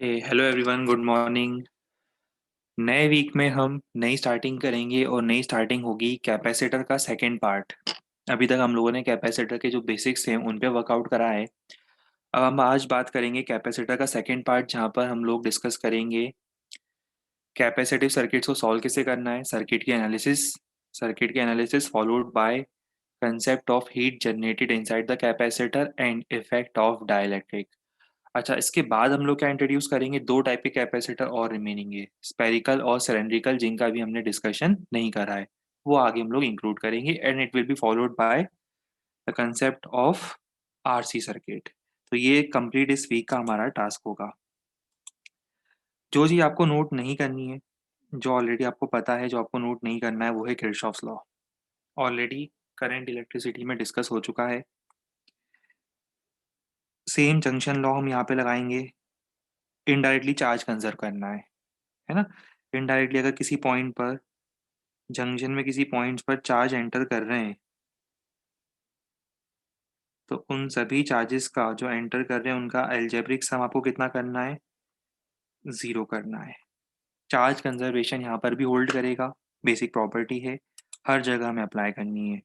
Hello everyone, good morning. नए week में हम नई स्टार्टिंग करेंगे और नई स्टार्टिंग होगी कैपेसिटर का सेकंड पार्ट। अभी तक हम लोगों ने कैपेसिटर के जो बेसिक्स थे उन पे वर्कआउट करा है। अब हम आज बात करेंगे कैपेसिटर का सेकंड पार्ट, जहाँ पर हम लोग डिस्कस करेंगे कैपेसिटिव सर्किट्स को सॉल्व कैसे करना है, सर्किट की analysis followed by concept of heat generated inside the capacitor and effect of dielectric. अच्छा, इसके बाद हम लोग क्या इंट्रोड्यूस करेंगे, दो टाइप के कैपेसिटर और रिमेनिंग है, स्पेरिकल और सिलेंड्रिकल, जिनका भी हमने डिस्कशन नहीं करा है। वो आगे हम लोग इंक्लूड करेंगे and it will be followed by the concept of RC circuit. तो ये कंप्लीट इस वीक का हमारा टास्क होगा। जो चीज़ आपको नोट नहीं करनी है, जो ऑलरेडी आपको पता है, जो आपको नोट नहीं करना है, वो है Kirchhoff's law. Already current electricity में डिस्कस हो चुका है। सेम जंक्शन लॉ हम यहाँ पे लगाएंगे। इनडायरेक्टली चार्ज कंजर्व करना है ना। इनडायरेक्टली अगर किसी पॉइंट पर, जंक्शन में किसी पॉइंट्स पर चार्ज एंटर कर रहे हैं, तो उन सभी चार्जेस का जो एंटर कर रहे हैं उनका एल्जेब्रिक सम आपको कितना करना है, जीरो करना है। चार्ज कंजर्वेशन यहाँ पर भी होल्ड करेगा, बेसिक प्रॉपर्टी है, हर जगह हमें अप्लाई करनी है।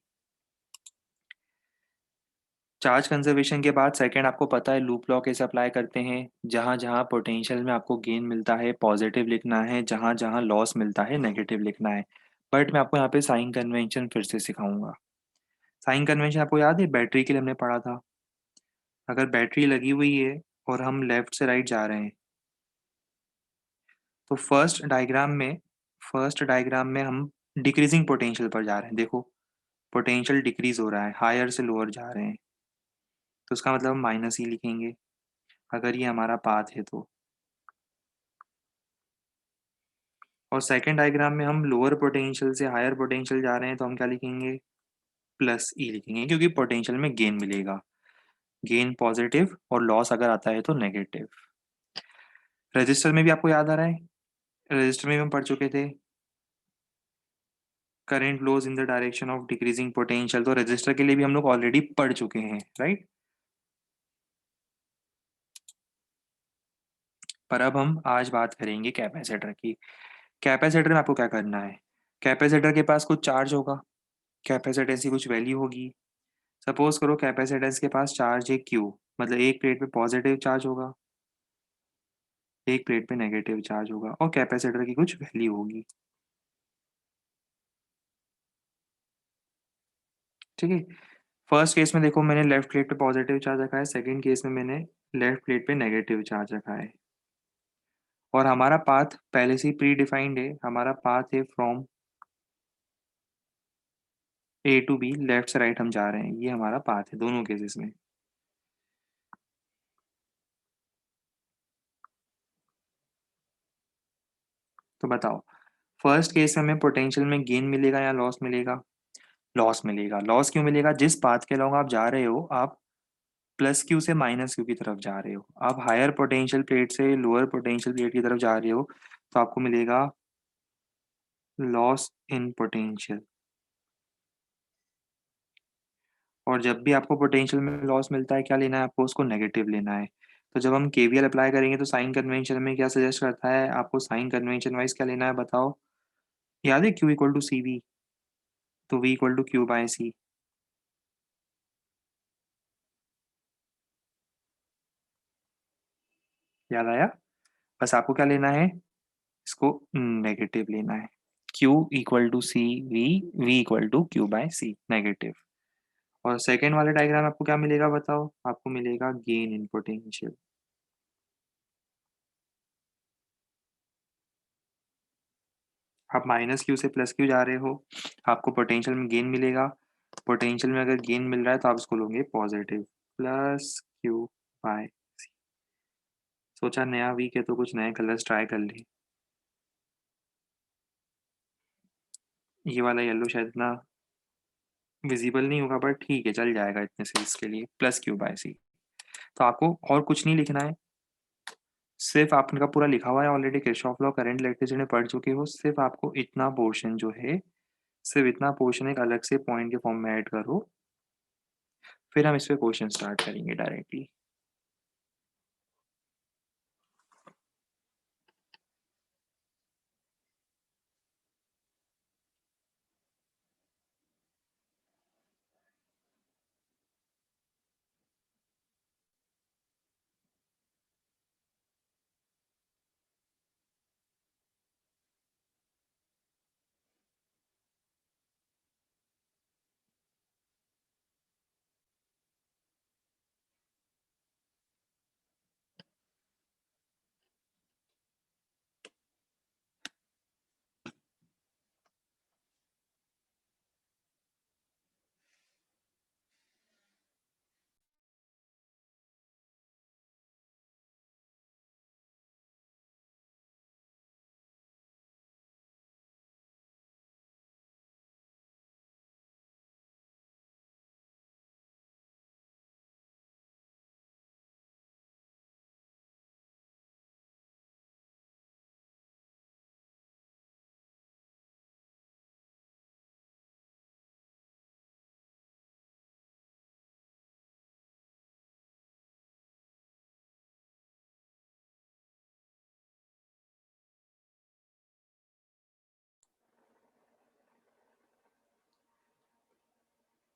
चार्ज कंजर्वेशन के बाद सेकंड, आपको पता है लूप लॉ कैसे अप्लाई करते हैं। जहाँ जहाँ पोटेंशियल में आपको गेन मिलता है पॉजिटिव लिखना है, जहाँ जहाँ लॉस मिलता है नेगेटिव लिखना है। बट मैं आपको यहाँ पे साइन कन्वेंशन फिर से सिखाऊंगा। साइन कन्वेंशन आपको याद है, बैटरी के लिए हमने पढ़ा था। अगर बैटरी लगी हुई है और हम लेफ्ट से राइट जा रहे हैं, तो फर्स्ट डायग्राम में हम डिक्रीजिंग पोटेंशियल पर जा रहे हैं। देखो, पोटेंशियल डिक्रीज हो रहा है, हायर से लोअर जा रहे हैं, तो उसका मतलब हम माइनस ही लिखेंगे अगर ये हमारा पाथ है तो। और सेकंड डायग्राम में हम लोअर पोटेंशियल से हायर पोटेंशियल जा रहे हैं, तो हम क्या लिखेंगे, प्लस ई लिखेंगे, क्योंकि पोटेंशियल में गेन मिलेगा। गेन पॉजिटिव और लॉस अगर आता है तो नेगेटिव। रजिस्टर में भी आपको याद आ रहा है, रजिस्टर में भी हम पढ़ चुके थे, current flows in the direction of decreasing potential. तो रजिस्टर के लिए भी हम लोग ऑलरेडी पढ़ चुके हैं, राइट। पर अब हम आज बात करेंगे कैपेसिटर की। कैपेसिटर में आपको क्या करना है, कैपेसिटर के पास कुछ चार्ज होगा, कैपेसिटेंस की कुछ वैल्यू होगी। सपोज करो कैपेसिटेंस के पास चार्ज है क्यू, मतलब एक प्लेट पे पॉजिटिव चार्ज होगा, एक प्लेट पे नेगेटिव चार्ज होगा, और कैपेसिटर की कुछ वैल्यू होगी। ठीक है। फर्स्ट केस में देखो, मैंने लेफ्ट प्लेट पे पॉजिटिव चार्ज रखा है, सेकंड केस में मैंने लेफ्ट प्लेट पे नेगेटिव चार्ज रखा है। और हमारा पाथ पहले से ही प्री डिफाइंड है, हमारा पाथ है from A to B, left से राइट हम जा रहे हैं, ये हमारा पाथ है दोनों केसेस में। तो बताओ, फर्स्ट केस में हमें पोटेंशियल में गेन मिलेगा या लॉस मिलेगा, लॉस मिलेगा। लॉस क्यों मिलेगा, जिस पाथ के अलॉन्ग आप जा रहे हो, आप प्लस क्यू से माइनस क्यू की तरफ जा रहे हो, आप हायर पोटेंशियल प्लेट से लोअर पोटेंशियल प्लेट की तरफ जा रहे हो, तो आपको मिलेगा लॉस इन पोटेंशियल। और जब भी आपको पोटेंशियल में लॉस मिलता है, क्या लेना है आपको, उसको नेगेटिव लेना है। तो जब हम केवीएल अप्लाई करेंगे तो साइन कन्वेंशन में क्या सजेस्ट करता है, आपको साइन कन्वेंशन वाइज क्या लेना है बताओ। याद है Q equal to C V, तो V equal to Q by C. याद आया। बस आपको क्या लेना है, इसको नेगेटिव लेना है। Q equal to C V, V equal to Q by C, negative. और सेकेंड वाले डायग्राम आपको क्या मिलेगा बताओ, आपको मिलेगा गेन इन पोटेंशियल। आप माइनस क्यू से प्लस क्यू जा रहे हो, आपको पोटेंशियल में गेन मिलेगा। पोटेंशियल में अगर गेन मिल रहा है तो आप इसको लोगे पॉजिटिव, प्लस क्यू बाय सी। सोचा नया वीक है तो कुछ नए कलर्स ट्राई कर ले। ये वाला येलो शायद इतना विजिबल नहीं होगा, बट ठीक है, चल जाएगा इतने सेल्स के लिए, प्लस क्यू बाय सी। तो आपको और कुछ नहीं लिखना है, सिर्फ आपका पूरा लिखा हुआ है already, Kirchhoff law current electricity पढ़ चुके हो, सिर्फ आपको इतना पोर्शन जो है, सिर्फ इतना पोर्शन एक अलग से पॉइंट के फॉर्म में ऐड करो, फिर हम इस पे क्वेश्चन स्टार्ट करेंगे डायरेक्टली।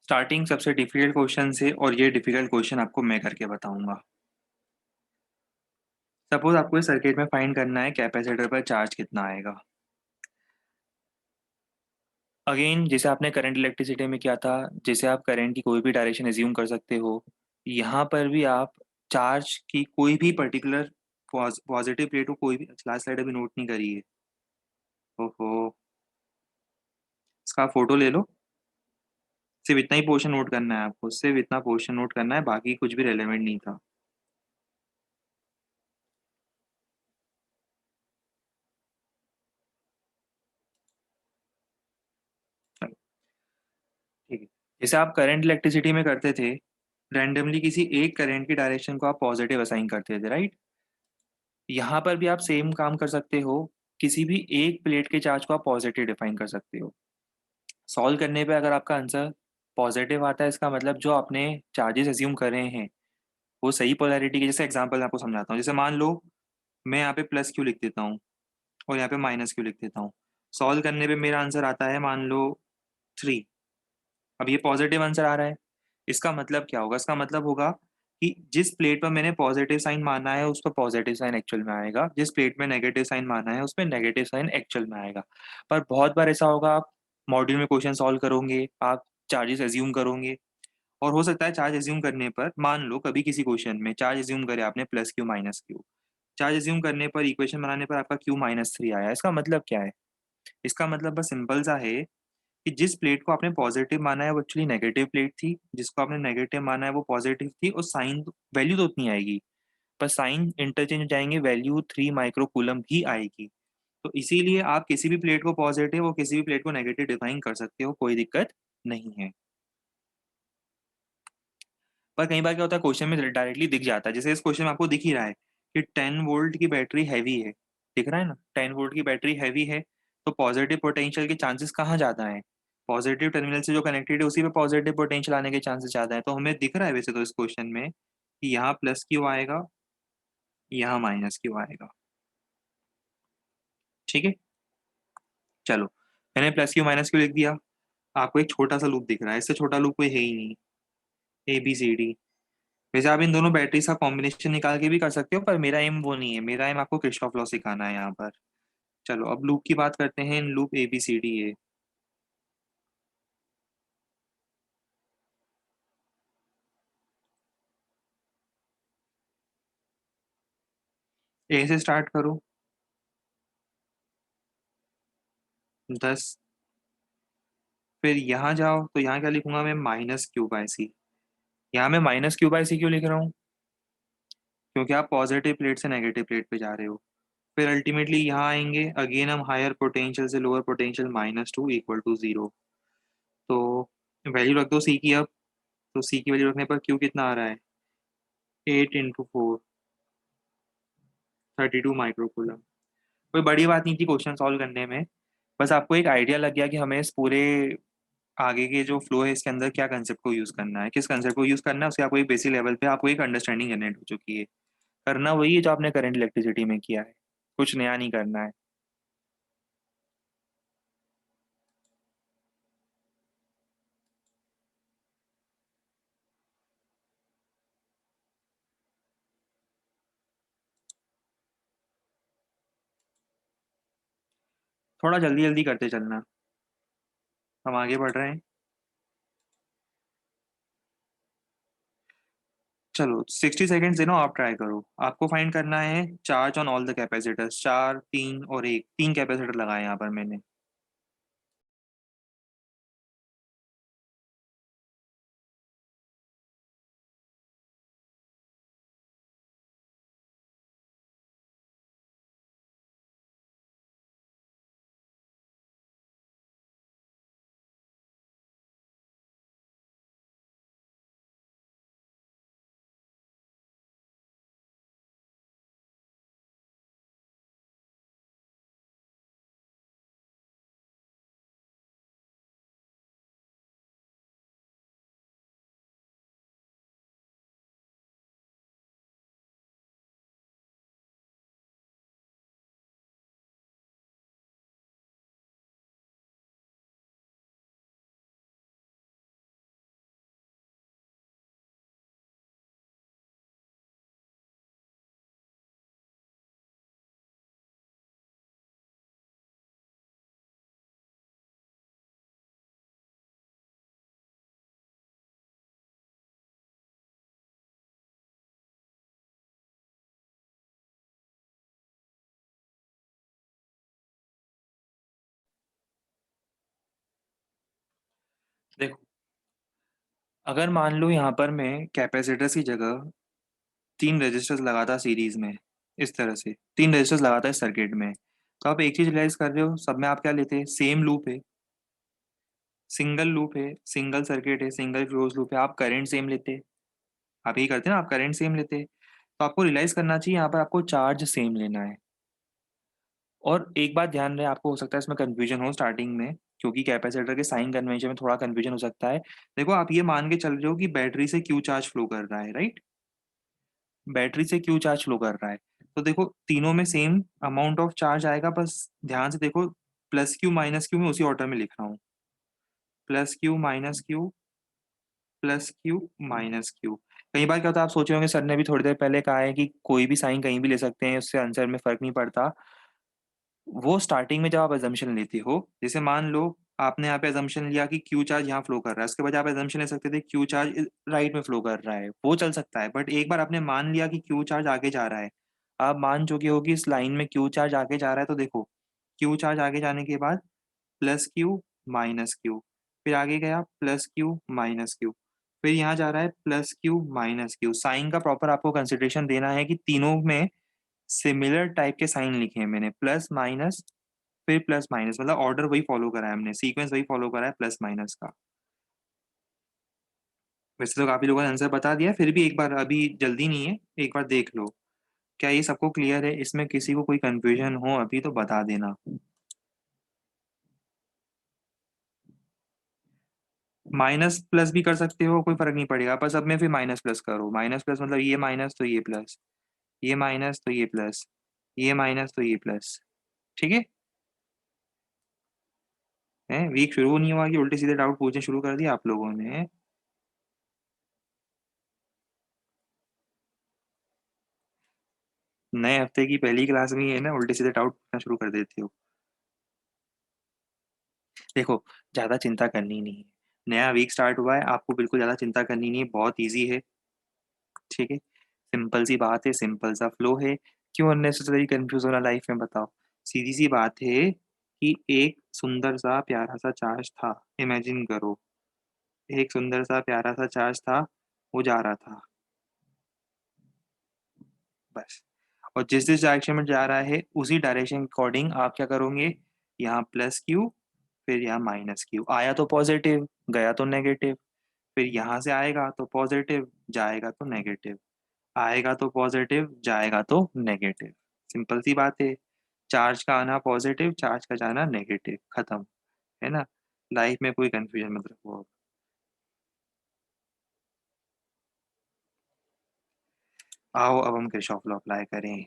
स्टार्टिंग सबसे डिफिकल्ट क्वेश्चन से, और ये डिफिकल्ट क्वेश्चन आपको मैं करके बताऊंगा। सपोज आपको इस सर्किट में फाइंड करना है कैपेसिटर पर चार्ज कितना आएगा। अगेन जैसे आपने करंट इलेक्ट्रिसिटी में किया था, जैसे आप करंट की कोई भी डायरेक्शन एज्यूम कर सकते हो, यहाँ पर भी आप चार्ज की कोई भी पर्टिकुलर पॉजिटिव प्लेट को, कोई भी लास्ट स्लाइड अभी नोट नहीं करी है। ओहो, इसका फोटो ले लो। सिर्फ इतना ही पोर्शन नोट करना है आपको, सिर्फ इतना पोर्शन नोट करना है, बाकी कुछ भी रेलेवेंट नहीं था। चलो, ठीक है। जैसे आप करंट इलेक्ट्रिसिटी में करते थे, रैंडमली किसी एक करंट की डायरेक्शन को आप पॉजिटिव असाइन करते थे, राइट। यहाँ पर भी आप सेम काम कर सकते हो, किसी भी एक प्लेट के चार्ज को आप पॉजिटिव डिफाइन कर सकते हो। सॉल्व करने पे अगर आपका आंसर पॉजिटिव आता है, इसका मतलब जो आपने चार्जेस एज्यूम कर रहे हैं वो सही पोलैरिटी के। जैसे एग्जांपल मैं आपको समझाता हूँ, जैसे मान लो मैं यहाँ पे प्लस क्यू लिख देता हूँ और यहाँ पे माइनस क्यू लिख देता हूँ। सॉल्व करने पे मेरा आंसर आता है मान लो 3। अब ये पॉजिटिव आंसर आ रहा है, इसका मतलब क्या होगा? इसका मतलब होगा कि जिस प्लेट पर मैंने पॉजिटिव साइन माना है उस पर पॉजिटिव साइन एक्चुअल में आएगा, जिस प्लेट में नेगेटिव साइन माना है उस पर नेगेटिव साइन एक्चुअल में आएगा। पर बहुत बार ऐसा होगा, आप मॉड्यूल में क्वेश्चन सॉल्व करोगे, आप चार्जेस एज्यूम करोगे, और हो सकता है चार्ज एज्यूम करने पर, मान लो कभी किसी क्वेश्चन में चार्ज एज्यूम करे आपने plus Q minus Q, charge assume करने पर इक्वेशन बनाने पर आपका क्यू माइनस 3 आया। इसका मतलब क्या है? इसका मतलब बस सिंपल सा है कि जिस प्लेट को आपने पॉजिटिव माना है वो एक्चुअली नेगेटिव प्लेट थी, जिसको आपने नेगेटिव माना है वो पॉजिटिव थी, और साइन वैल्यू तो उतनी आएगी, पर साइन इंटरचेंज हो जाएंगे, वैल्यू 3 माइक्रो कूलम ही आएगी। तो इसीलिए आप किसी भी प्लेट को पॉजिटिव और किसी भी प्लेट को नेगेटिव डिफाइन कर सकते हो, कोई दिक्कत नहीं है। पर कई बार क्या होता है, क्वेश्चन में डायरेक्टली दिख जाता है, जैसे इस क्वेश्चन में आपको दिख ही रहा है कि 10 वोल्ट की बैटरी हैवी है। दिख रहा है ना, 10 वोल्ट की बैटरी हैवी है, तो पॉजिटिव पोटेंशियल के चांसेस कहाँ ज़्यादा हैं? पॉजिटिव टर्मिनल से जो कनेक्टेड है उसी पे पॉजिटिव पोटेंशियल आने के चांसेस ज़्यादा है। तो हमें दिख रहा है वैसे तो इस क्वेश्चन में कि यहाँ प्लस क्यू आएगा, यहाँ माइनस क्यू आएगा। ठीक है, चलो, मैंने प्लस क्यू माइनस क्यू लिख दिया। आपको एक छोटा सा लूप दिख रहा है, इससे छोटा लूप कोई है ही नहीं, ए बी सी डी। वैसे आप इन दोनों बैटरीज का कॉम्बिनेशन निकाल के भी कर सकते हो, पर मेरा एम वो नहीं है, मेरा एम आपको किरचॉफ लॉ सिखाना है यहाँ पर। चलो अब लूप की बात करते हैं, loop A B C D है। ए से स्टार्ट करो, 10। फिर यहाँ जाओ तो यहाँ क्या लिखूंगा मैं? माइनस क्यू बाय सी। यहाँ मैं माइनस क्यू बाय सी क्यों लिख रहा हूँ? क्योंकि आप पॉजिटिव प्लेट से नेगेटिव प्लेट पे जा रहे हो। फिर अल्टीमेटली यहाँ आएंगे, अगेन हम हायर पोटेंशियल से लोअर पोटेंशियल -2 इक्वल टू 0। तो वैल्यू रख दो सी की अब। तो सी की वैल्यू रखने पर क्यू कितना आ रहा है? 8 × 4, 32 माइक्रो कूलम। कोई बड़ी बात नहीं थी क्वेश्चन सॉल्व करने में, बस आपको एक आइडिया लग गया कि हमें इस पूरे आगे के जो फ्लो है इसके अंदर क्या कंसेप्ट को यूज करना है, किस कंसेप्ट को यूज करना है, उसके आपको एक बेसिक लेवल पे आपको एक अंडरस्टैंडिंग जनरेट हो चुकी है। करना वही है जो आपने करंट इलेक्ट्रिसिटी में किया है, कुछ नया नहीं करना है। थोड़ा जल्दी जल्दी करते चलना, हम आगे बढ़ रहे हैं। चलो 60 सेकेंड्स देना, आप ट्राई करो। आपको फाइंड करना है charge on all the capacitors, 4, 3 और 1, 3 कैपेसिटर लगाए यहाँ पर मैंने। देखो, अगर मान लो यहाँ पर मैं कैपेसिटर्स की जगह 3 रेजिस्टर्स लगाता सीरीज़ में, इस तरह से 3 रेजिस्टर्स लगाता है सर्किट में, तो आप एक चीज़ रियलाइज़ कर रहे हो, सब में आप क्या लेते हैं? सेम लूप है, सिंगल लूप है, सिंगल सर्किट है, सिंगल क्लोज़ लूप है, आप करंट सेम लेते हैं। आप यही करते हैं ना, आप करंट सेम लेते हैं। तो आपको रियलाइज़ करना चाहिए यहाँ पर आपको चार्ज सेम लेना है। और एक बात ध्यान रहे, आपको हो सकता है इसमें कन्फ्यूजन हो स्टार्टिंग में, क्योंकि कैपेसिटर के साइन कन्वेंशन में थोड़ा कन्फ्यूजन हो सकता है। देखो, आप ये मान के चल रहे हो कि बैटरी से क्यू चार्ज फ्लो कर रहा है, राइट? बैटरी से क्यू चार्ज फ्लो कर रहा है। तो देखो, तीनों में सेम अमाउंट ऑफ चार्ज आएगा, बस ध्यान से देखो, प्लस क्यू माइनस क्यू मैं उसी ऑर्डर में लिख रहा हूँ। Plus Q minus Q, plus Q minus Q. कई बार क्या होता है, आप सोच रहे होंगे सर ने भी थोड़ी देर पहले कहा है कि कोई भी साइन कहीं भी ले सकते हैं, उससे आंसर में फर्क नहीं पड़ता। वो स्टार्टिंग में जब आप assumption लेते हो, जैसे मान लो आपने यहाँ पे assumption लिया कि Q चार्ज यहाँ फ्लो कर रहा है, उसके बजाय आप assumption ले सकते थे Q चार्ज राइट में फ्लो कर रहा है, वो चल सकता है। बट एक बार आपने मान लिया कि Q चार्ज आगे जा रहा है, आप मान चुके हो कि इस लाइन में Q चार्ज आगे जा रहा है, तो देखो, Q चार्ज आगे जाने के बाद प्लस क्यू माइनस क्यू, फिर आगे गया प्लस क्यू माइनस क्यू, फिर यहाँ जा रहा है plus Q minus Q. Sign का प्रॉपर आपको कंसिडरेशन देना है कि तीनों में सिमिलर टाइप के साइन लिखे हैं मैंने, प्लस माइनस फिर प्लस माइनस, मतलब ऑर्डर वही फॉलो करा है हमने, सीक्वेंस वही फॉलो करा है प्लस माइनस का। वैसे तो काफी लोगों ने आंसर बता दिया, फिर भी एक बार, अभी जल्दी नहीं है, एक बार देख लो। क्या ये सबको क्लियर है? इसमें किसी को कोई कंफ्यूजन हो अभी तो बता देना। माइनस प्लस भी कर सकते हो, कोई फर्क नहीं पड़ेगा, बस अब में फिर माइनस प्लस करो। माइनस प्लस मतलब ये माइनस तो ये प्लस, ये माइनस तो ये प्लस, ये माइनस तो ये प्लस। ठीक है? हैं, वीक शुरू नहीं हुआ कि उल्टे सीधे डाउट पूछने शुरू कर दिया आप लोगों ने। नए हफ्ते की पहली क्लास में ही है ना, उल्टे सीधे डाउट पूछना शुरू कर देते हो। देखो, ज्यादा चिंता करनी नहीं है, नया वीक स्टार्ट हुआ है, आपको बिल्कुल ज्यादा चिंता करनी नहीं है, बहुत इजी है। ठीक है? सिंपल सी बात है, सिंपल सा फ्लो है। क्यों अननेसेसरी कंफ्यूज होना लाइफ में, बताओ? सीधी सी बात है कि एक सुंदर सा प्यारा सा चार्ज था, इमेजिन करो, एक सुंदर सा प्यारा सा चार्ज था, वो जा रहा था, बस। और जिस जिस डायरेक्शन में जा रहा है, उसी डायरेक्शन के अकॉर्डिंग आप क्या करोगे? यहाँ प्लस क्यू, फिर यहाँ माइनस क्यू। आया तो पॉजिटिव, गया तो नेगेटिव। फिर यहाँ से आएगा तो पॉजिटिव, जाएगा तो नेगेटिव, आएगा तो पॉजिटिव, जाएगा तो नेगेटिव। सिंपल सी बात है। चार्ज का आना पॉजिटिव, चार्ज का जाना नेगेटिव, खत्म। है ना? लाइफ में कोई कंफ्यूजन मत रखो अब। आओ अब हम किरचॉफ लॉ अप्लाई करें।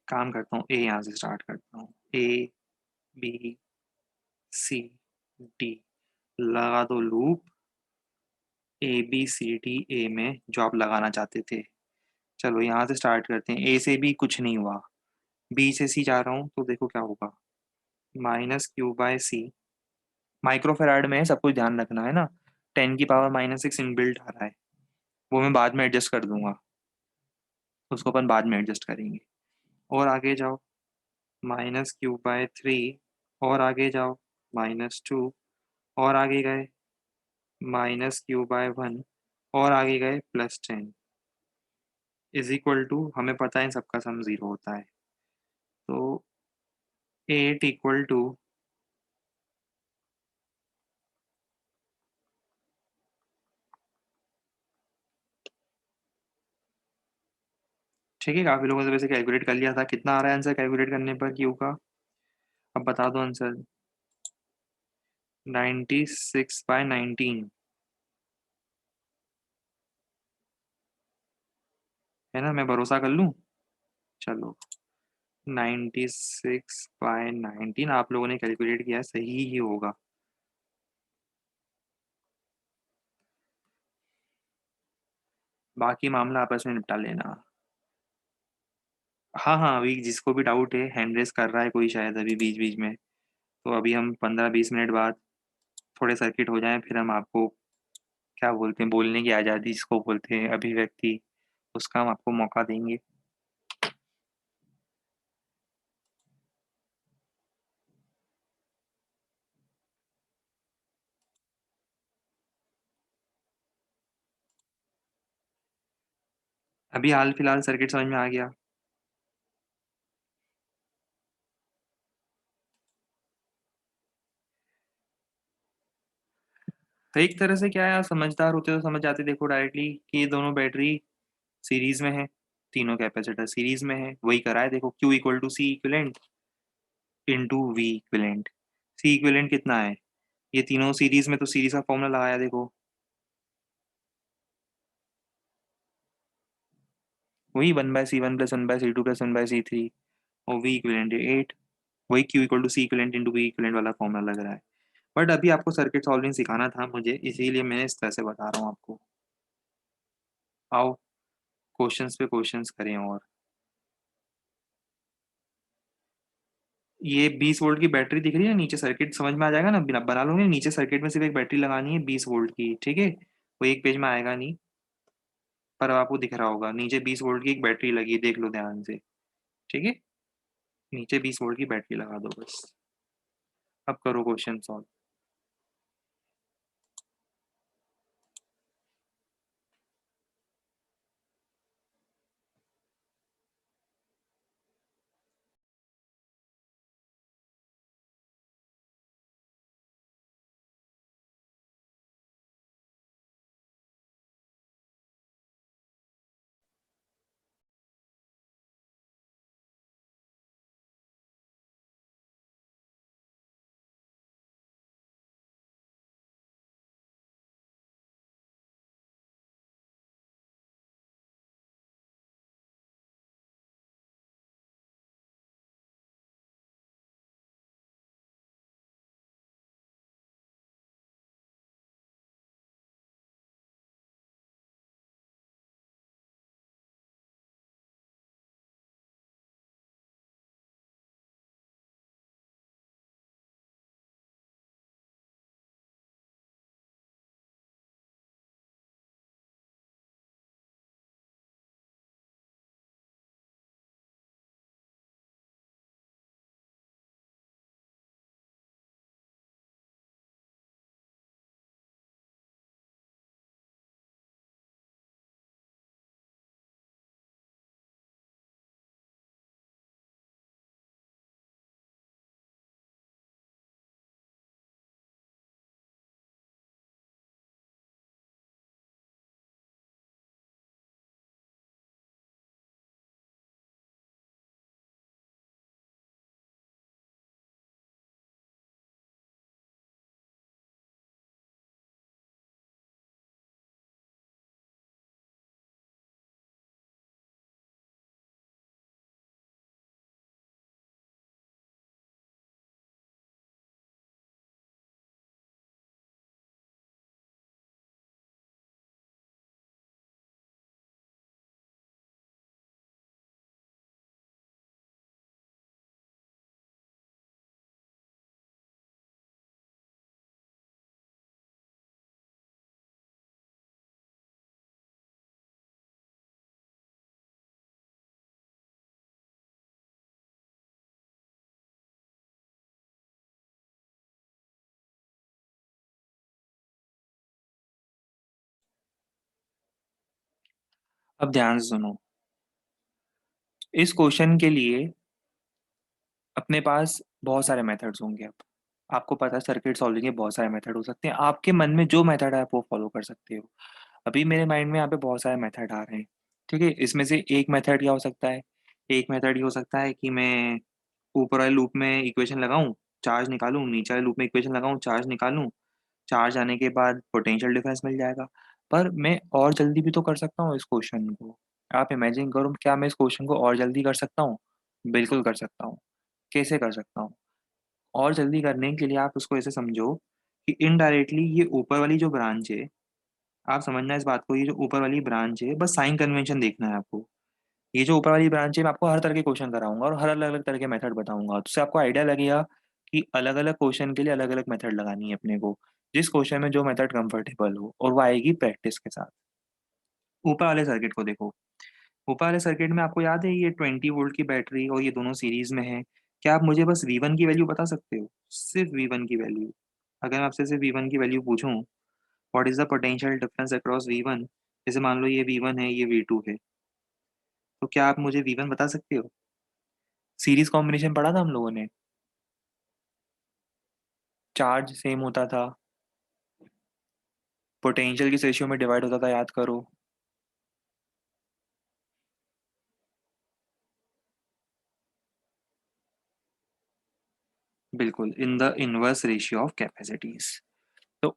काम करता हूँ, ए यहाँ से स्टार्ट करता हूँ। ए बी सी डी, लगा दो loop. A B C D, A में जो आप लगाना चाहते थे। चलो यहाँ से स्टार्ट करते हैं, ए से भी कुछ नहीं हुआ, बी से सी जा रहा हूँ, तो देखो क्या होगा। Minus Q by C, microfarad में है, सब कुछ ध्यान रखना है ना। 10 की पावर -6 इनबिल्ट आ रहा है, वो मैं बाद में एडजस्ट कर दूंगा, उसको अपन बाद में एडजस्ट करेंगे। और आगे जाओ, -क्यू/3, और आगे जाओ -2, और आगे गए -क्यू/1, और आगे गए +10, इज इक्वल टू, हमें पता है इन सबका सम 0 होता है, तो 8 इक्वल टू, ठीक है, काफी लोगों ने वैसे कैलकुलेट कर लिया था, कितना आ रहा है आंसर कैलकुलेट करने पर क्यू का? अब बता दो आंसर। 96/19, है ना? मैं भरोसा कर लूँ? चलो, 96/19 आप लोगों ने कैलकुलेट किया है, सही ही होगा। बाकी मामला आपस में निपटा लेना। हाँ हाँ, अभी जिसको भी डाउट है, हैंड रेस कर रहा है कोई शायद अभी बीच बीच में, तो अभी हम 15-20 मिनट बाद थोड़े सर्किट हो जाएं, फिर हम आपको क्या बोलते हैं, बोलने की आज़ादी जिसको बोलते हैं, अभिव्यक्ति, उसका हम आपको मौका देंगे। अभी हाल फिलहाल सर्किट समझ में आ गया? तो एक तरह से क्या है, आप समझदार होते तो समझ जाते, देखो डायरेक्टली कि ये दोनों बैटरी सीरीज में है, तीनों कैपेसिटर सीरीज में है, वही करा है देखो, Q equal to C equivalent into V equivalent. C equivalent कितना है, ये तीनों सीरीज में, तो सीरीज का फॉर्मूला लगाया देखो, वही 1/C1 plus 1/C2 plus 1/C3, और वी इक्विलेंट है 8, वही Q equal to C equivalent into V equivalent वाला फॉर्मूला लग रहा है। बट अभी आपको सर्किट सॉल्विंग सिखाना था मुझे, इसीलिए मैंने इस तरह से बता रहा हूँ आपको। आओ क्वेश्चंस पे क्वेश्चंस करें। और ये 20 वोल्ट की बैटरी दिख रही है नीचे, सर्किट समझ में आ जाएगा ना, बिना बना लोगे, नीचे सर्किट में सिर्फ एक बैटरी लगानी है 20 वोल्ट की, ठीक है, वो एक पेज में आएगा नहीं, पर अब आपको दिख रहा होगा नीचे 20 वोल्ट की एक बैटरी लगी है, देख लो ध्यान से, ठीक है, नीचे 20 वोल्ट की बैटरी लगा दो बस। अब करो क्वेश्चन सॉल्व। अब ध्यान से सुनो, इस क्वेश्चन के लिए अपने पास बहुत सारे मेथड्स होंगे। अब आपको पता है सर्किट सॉल्विंग के बहुत सारे मेथड हो सकते हैं, आपके मन में जो मेथड है आप वो फॉलो कर सकते हो। अभी मेरे माइंड में यहाँ पे बहुत सारे मेथड आ रहे हैं, ठीक है, इसमें से एक मेथड क्या हो सकता है, एक मेथड ये हो सकता है कि मैं ऊपर वाले लूप में इक्वेशन लगाऊं, चार्ज निकालूं, नीचे वाले लूप में इक्वेशन लगाऊं, चार्ज निकालूं, चार्ज आने के बाद पोटेंशियल डिफरेंस मिल जाएगा। पर मैं और जल्दी भी तो कर सकता हूँ इस क्वेश्चन को। आप इमेजिन करो, क्या मैं इस क्वेश्चन को और जल्दी कर सकता हूँ? बिल्कुल कर सकता हूँ। कैसे कर सकता हूँ? और जल्दी करने के लिए आप उसको ऐसे समझो कि इनडायरेक्टली ये ऊपर वाली जो ब्रांच है, आप समझना इस बात को, ये जो ऊपर वाली ब्रांच है, बस साइन कन्वेंशन देखना है आपको। ये जो ऊपर वाली ब्रांच है, मैं आपको हर तरह के क्वेश्चन कराऊंगा और हर अलग अलग तरह के मेथड बताऊंगा, तो उससे आपको आइडिया लगेगा कि अलग अलग क्वेश्चन के लिए अलग अलग मेथड लगानी है अपने को, जिस क्वेश्चन में जो मेथड कंफर्टेबल हो, और वो आएगी प्रैक्टिस के साथ। ऊपर वाले सर्किट को देखो, ऊपर वाले सर्किट में आपको याद है ये 20 वोल्ट की बैटरी और ये दोनों सीरीज में है। क्या आप मुझे बस V1 की वैल्यू बता सकते हो, सिर्फ V1 की वैल्यू? अगर मैं आपसे सिर्फ V1 की वैल्यू पूछूं, what is the potential difference across V1, जैसे मान लो ये V1 है, ये V2 है, तो क्या आप मुझे V1 बता सकते हो? सीरीज कॉम्बिनेशन पढ़ा था हम लोगों ने। चार्ज सेम होता था, पोटेंशियल किस रेशियो में डिवाइड होता था, याद करो। बिल्कुल, in the inverse ratio of capacities. तो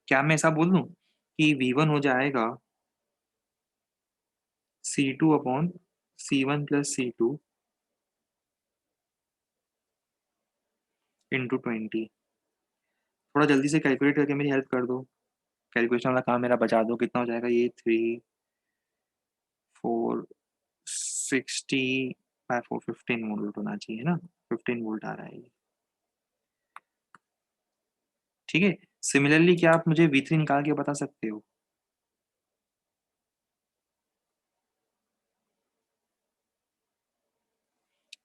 क्या मैं ऐसा बोल दूं कि V1 हो जाएगा C2 upon C1 plus C2 into 20। थोड़ा जल्दी से कैलकुलेट करके मेरी हेल्प कर दो, कैलकुलेशन वाला काम मेरा बचा दो। कितना हो जाएगा ये? 3 4 60 बाय 4 15 वोल्ट होना चाहिए ना। 15 वोल्ट आ रहा है ये। ठीक है। सिमिलरली क्या आप मुझे V3 निकाल के बता सकते हो?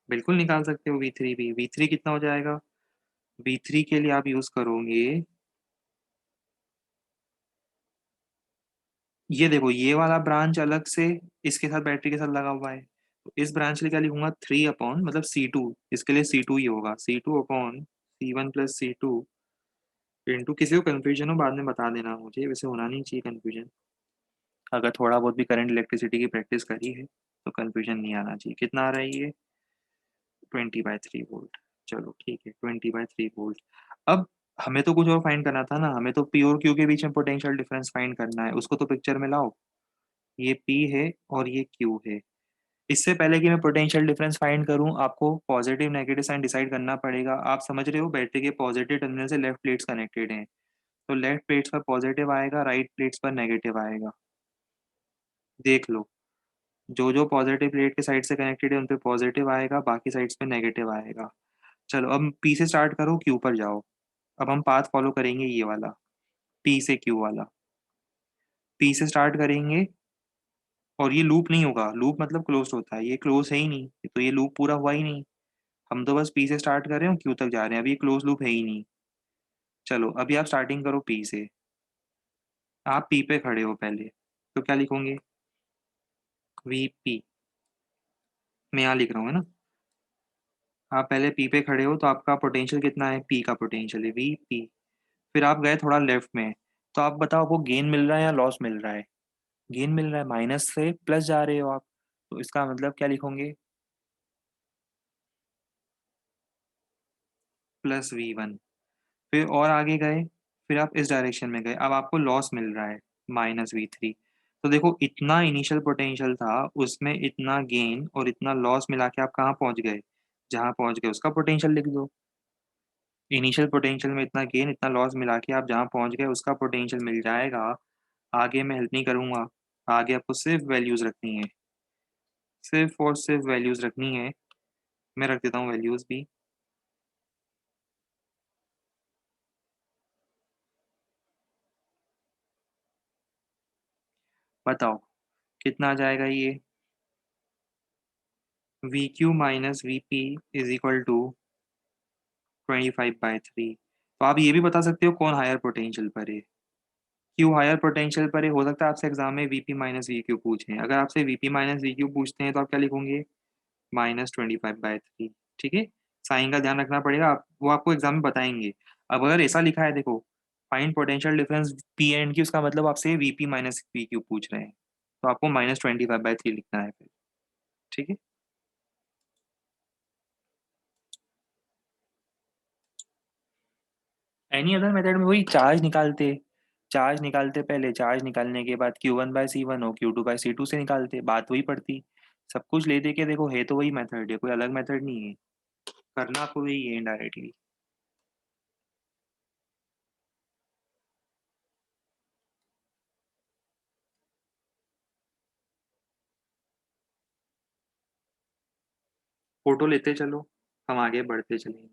बिल्कुल निकाल सकते हो V3 भी। V3 कितना हो जाएगा? V3 के लिए आप यूज करोगे, ये देखो ये वाला ब्रांच अलग से इसके साथ बैटरी के साथ लगा हुआ है, तो इस ब्रांच के लिए क्या लिखूंगा? 3 अपॉन मतलब C2, इसके लिए C2 ही होगा, C2 upon C1 plus C2 into, किसी को कंफ्यूजन हो बाद में बता देना मुझे, वैसे होना नहीं चाहिए कंफ्यूजन। अगर थोड़ा बहुत भी करंट इलेक्ट्रिसिटी की प्रैक्टिस करी है तो कंफ्यूजन नहीं आना चाहिए। कितना आ रहा है ये? 20/3 वोल्ट। चलो ठीक है, 20/3 वोल्ट। अब हमें तो कुछ और फाइंड करना था ना, हमें तो पी और क्यू के बीच में पोटेंशियल डिफरेंस फाइंड करना है, उसको तो पिक्चर में लाओ। ये पी है और ये क्यू है। इससे पहले कि मैं पोटेंशियल डिफरेंस फाइंड करूं, आपको पॉजिटिव नेगेटिव साइन डिसाइड करना पड़ेगा। आप समझ रहे हो, बैटरी के पॉजिटिव टर्मिनल से लेफ्ट प्लेट्स कनेक्टेड हैं, तो लेफ्ट प्लेट्स पर पॉजिटिव आएगा, राइट प्लेट्स पर नेगेटिव आएगा। देख लो, जो जो पॉजिटिव प्लेट के साइड से कनेक्टेड है उन पे पॉजिटिव आएगा, बाकी साइड्स पे नेगेटिव आएगा। चलो अब पी से स्टार्ट करो, क्यू पर जाओ। अब हम पाथ फॉलो करेंगे ये वाला, पी से क्यू वाला। पी से स्टार्ट करेंगे और ये लूप नहीं होगा, लूप मतलब क्लोज होता है, ये क्लोज है ही नहीं, तो ये लूप पूरा हुआ ही नहीं। हम तो बस पी से स्टार्ट कर रहे हैं, क्यू तक जा रहे हैं, अभी ये क्लोज लूप है ही नहीं। चलो अभी आप स्टार्टिंग करो पी से। आप पी पे खड़े हो पहले, तो क्या लिखोगे? V P. मैं यहाँ लिख रहा हूँ है ना। आप पहले पी पे खड़े हो, तो आपका पोटेंशियल कितना है? पी का पोटेंशियल है वी पी। फिर आप गए थोड़ा लेफ्ट में, तो आप बताओ आपको गेन मिल रहा है या लॉस मिल रहा है? गेन मिल रहा है, माइनस से प्लस जा रहे हो आप, तो इसका मतलब क्या लिखोगे? +V1। फिर और आगे गए, फिर आप इस डायरेक्शन में गए, अब आपको लॉस मिल रहा है -V3। तो देखो इतना इनिशियल पोटेंशियल था, उसमें इतना गेन और इतना लॉस मिला के आप कहाँ पहुंच गए? जहाँ पहुंच गए उसका पोटेंशियल लिख दो। इनिशियल पोटेंशियल में इतना गेन इतना लॉस मिला के आप जहाँ पहुंच गए उसका पोटेंशियल मिल जाएगा। आगे मैं हेल्प नहीं करूंगा, आगे आपको सिर्फ वैल्यूज रखनी है, सिर्फ और सिर्फ वैल्यूज रखनी है। मैं रख देता हूँ वैल्यूज भी। बताओ कितना आ जाएगा ये? VQ - VP is equal to 25/3। तो आप ये भी बता सकते हो कौन हायर पोटेंशियल पर है। क्यू हायर पोटेंशियल पर है, हो सकता है आपसे एग्जाम में VP - VQ पूछें। अगर आपसे VP - VQ पूछते हैं तो आप क्या लिखोगे? -25/3। ठीक है। साइन का ध्यान रखना पड़ेगा, वो आपको एग्जाम में बताएंगे। अब अगर ऐसा लिखा है देखो, find potential difference P and Q, उसका मतलब आपसे VP - VQ पूछ रहे हैं, तो आपको -25/3 लिखना है फिर। ठीक है। एनी अदर मेथड में वही चार्ज निकालते पहले, चार्ज निकालने के बाद Q1/C1 हो, Q2/C2 से निकालते, बात वही पड़ती। सब कुछ ले दे के देखो, है तो वही मेथड है, कोई अलग मेथड नहीं है। करना आपको वही है इनडायरेक्टली। फोटो लेते चलो, हम आगे बढ़ते चलेंगे।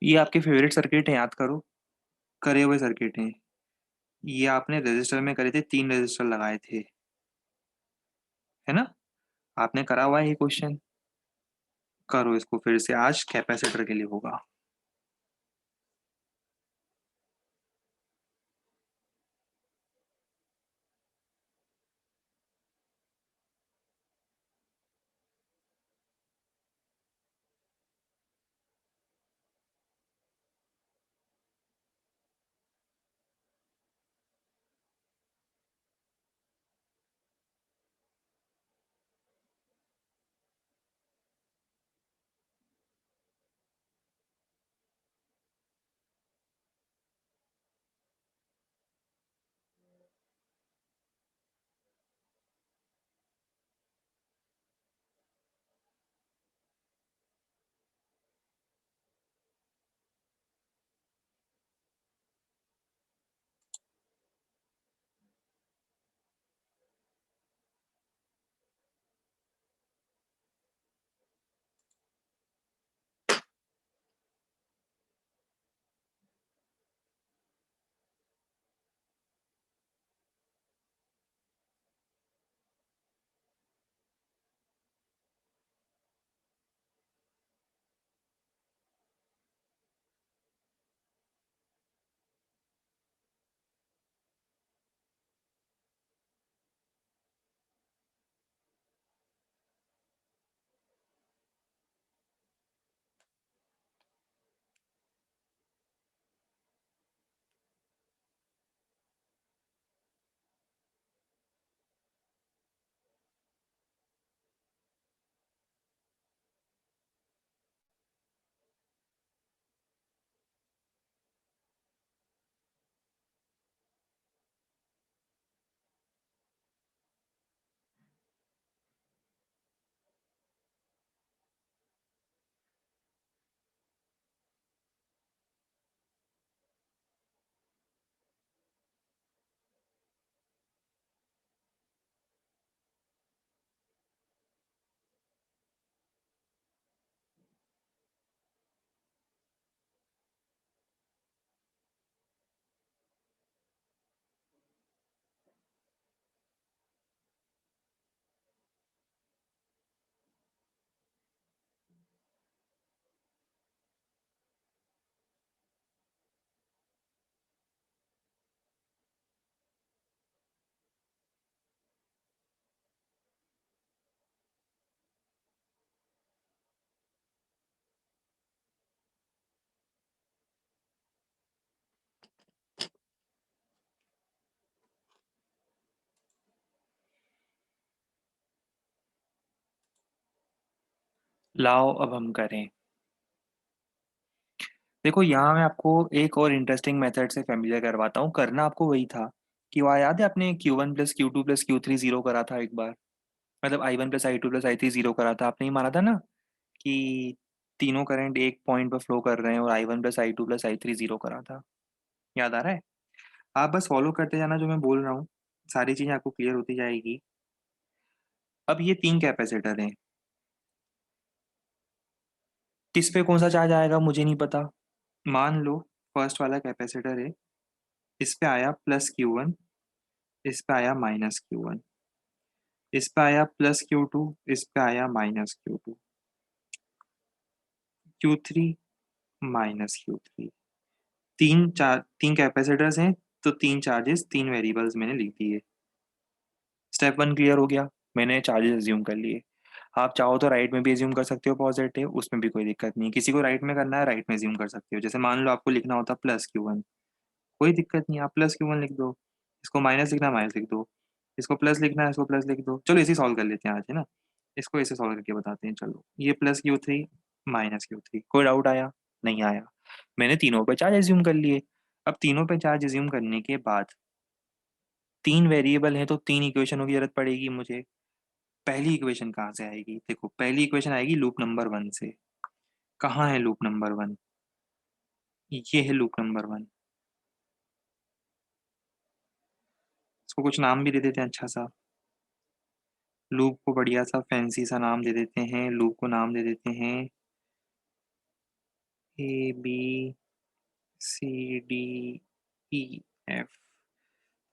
ये आपके फेवरेट सर्किट हैं, याद करो, करे हुए सर्किट हैं। ये आपने रजिस्टर में करे थे, 3 रजिस्टर लगाए थे, है ना? आपने करा हुआ है ये क्वेश्चन। करो इसको फिर से, आज कैपेसिटर के लिए होगा। लाओ अब हम करें। देखो यहाँ मैं आपको एक और इंटरेस्टिंग मेथड से फेमिलियर करवाता हूँ। करना आपको वही था कि वहाँ याद है आपने Q1 plus Q2 plus Q3 zero करा था एक बार। मतलब I1 plus I2 plus I3 zero करा था, आपने ही माना था ना कि तीनों करंट एक पॉइंट पर फ्लो कर रहे हैं, और I1 plus I2 plus I3 zero करा था। याद आ रहा है? आप बस फॉलो करते जाना जो मैं बोल रहा हूँ, सारी चीजें आपको क्लियर होती जाएगी। अब ये 3 कैपेसिटर हैं, किस पे कौन सा चार्ज आएगा मुझे नहीं पता। मान लो फर्स्ट वाला कैपेसिटर है, इस पे आया +Q1, इस पे आया -Q1, इस पे आया +Q2, इस पे आया -Q2, Q3 -Q3। तीन कैपेसिटर्स हैं, तो 3 चार्जेस 3 वेरिएबल्स मैंने लिख दिए। स्टेप 1 क्लियर हो गया, मैंने चार्जेस एज्यूम कर लिए। आप चाहो तो राइट में भी एज्यूम कर सकते हो पॉजिटिव, उसमें भी कोई दिक्कत नहीं। किसी को राइट में करना है राइट में एज्यूम कर सकते हो। जैसे मान लो आपको लिखना होता +Q1, कोई दिक्कत नहीं, आप +Q1 लिख दो। इसको माइनस लिखना है माइनस लिख दो, इसको प्लस लिखना है इसको प्लस लिख दो। चलो इसे सॉल्व कर लेते हैं आज, है ना? इसको इसे सॉल्व करके बताते हैं। चलो ये +Q3 -Q3, कोई डाउट आया? नहीं आया। मैंने तीनों पे चार्ज एज्यूम कर लिए। अब तीनों पे चार्ज एज्यूम करने के बाद 3 वेरिएबल हैं, तो 3 इक्वेशनों की जरूरत पड़ेगी मुझे। पहली इक्वेशन कहाँ से आएगी? देखो पहली इक्वेशन आएगी लूप नंबर 1 से। कहाँ है लूप नंबर 1? ये है लूप नंबर 1। इसको कुछ नाम भी दे देते हैं अच्छा सा। लूप को बढ़िया सा फैंसी सा नाम दे देते हैं। लूप को नाम दे देते हैं A B C D E F.